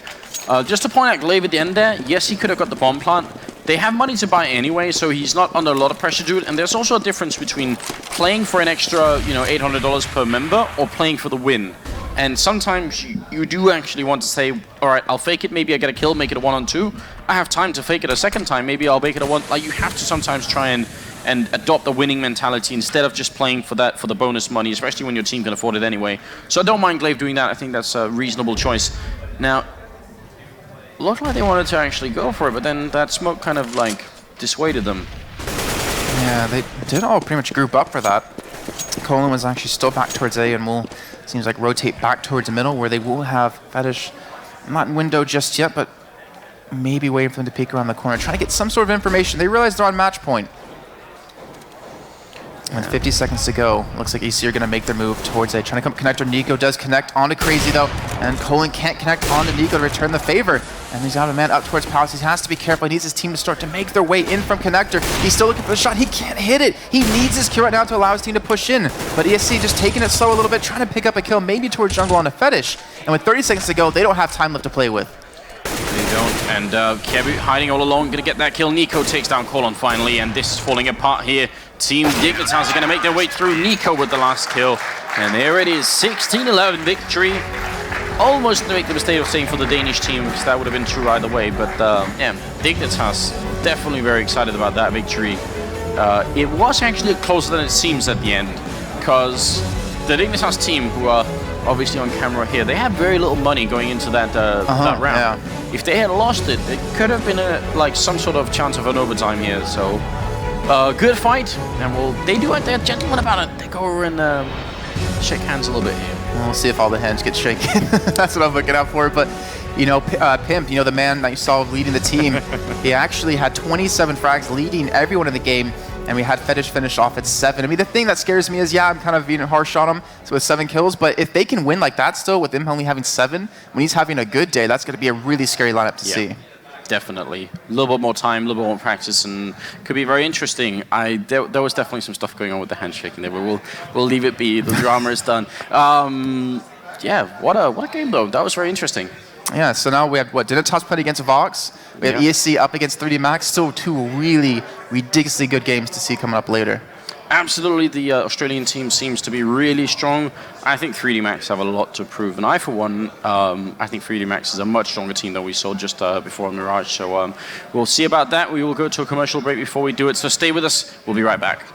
Just to point out Glaive at the end there, yes, he could have got the bomb plant. They have money to buy anyway, so he's not under a lot of pressure to do it. And there's also a difference between playing for an extra, $800 per member or playing for the win. And sometimes you do actually want to say, all right, I'll fake it. Maybe I get a kill, make it a 1-on-2. I have time to fake it a second time. Maybe I'll make it a 1. Like, you have to sometimes try and adopt the winning mentality instead of just playing for the bonus money, especially when your team can afford it anyway. So I don't mind Glaive doing that. I think that's a reasonable choice. Now, looked like they wanted to actually go for it, but then that smoke kind of like dissuaded them. Yeah, they did all pretty much group up for that. Colin was actually still back towards A and will, seems like, rotate back towards the middle where they will have Fetish not in window just yet, but maybe waiting for them to peek around the corner, trying to get some sort of information. They realize they're on match point. With 50 seconds to go, looks like EC are going to make their move towards A. Trying to come connector. Nico does connect onto Crazy though, and Colin can't connect onto Nico to return the favor. And he's out of man up towards Palace. He has to be careful. He needs his team to start to make their way in from connector. He's still looking for the shot. He can't hit it. He needs his kill right now to allow his team to push in. But ESC just taking it slow a little bit, trying to pick up a kill, maybe towards jungle on a Fetish. And with 30 seconds to go, they don't have time left to play with. They don't. And Kebu hiding all along, gonna get that kill. Nico takes down Colon finally, and this is falling apart here. Team Dignitas are gonna make their way through. Nico with the last kill. And there it is, 16-11 victory. Almost to make the mistake of saying for the Danish team, because that would have been true either way. But yeah, Dignitas, definitely very excited about that victory. It was actually closer than it seems at the end, because the Dignitas team, who are obviously on camera here, they had very little money going into that round. Yeah. If they had lost it, it could have been like some sort of chance of an overtime here. So good fight, and they do like they're gentlemen about it. They go over and shake hands a little bit here. We'll see if all the hands get shaken. That's what I'm looking out for. But you know, Pimp, you know, the man that you saw leading the team, he actually had 27 frags, leading everyone in the game. And we had Fetish finish off at 7. I mean, the thing that scares me is, yeah, I'm kind of being harsh on him with 7 kills, but if they can win like that still, with him only having 7, when he's having a good day, that's going to be a really scary lineup to see. Definitely. A little bit more time, a little bit more practice, and could be very interesting. There was definitely some stuff going on with the handshaking there, but we'll leave it be. The drama is done. Yeah, what a game, though. That was very interesting. Yeah, so now we have, Dignitas playing against Vox. We have ESC up against 3D Max. Still 2 really ridiculously good games to see coming up later. Absolutely, the Australian team seems to be really strong. I think 3D Max have a lot to prove. And I, for one, I think 3D Max is a much stronger team than we saw just before Mirage. So we'll see about that. We will go to a commercial break before we do it. So stay with us. We'll be right back.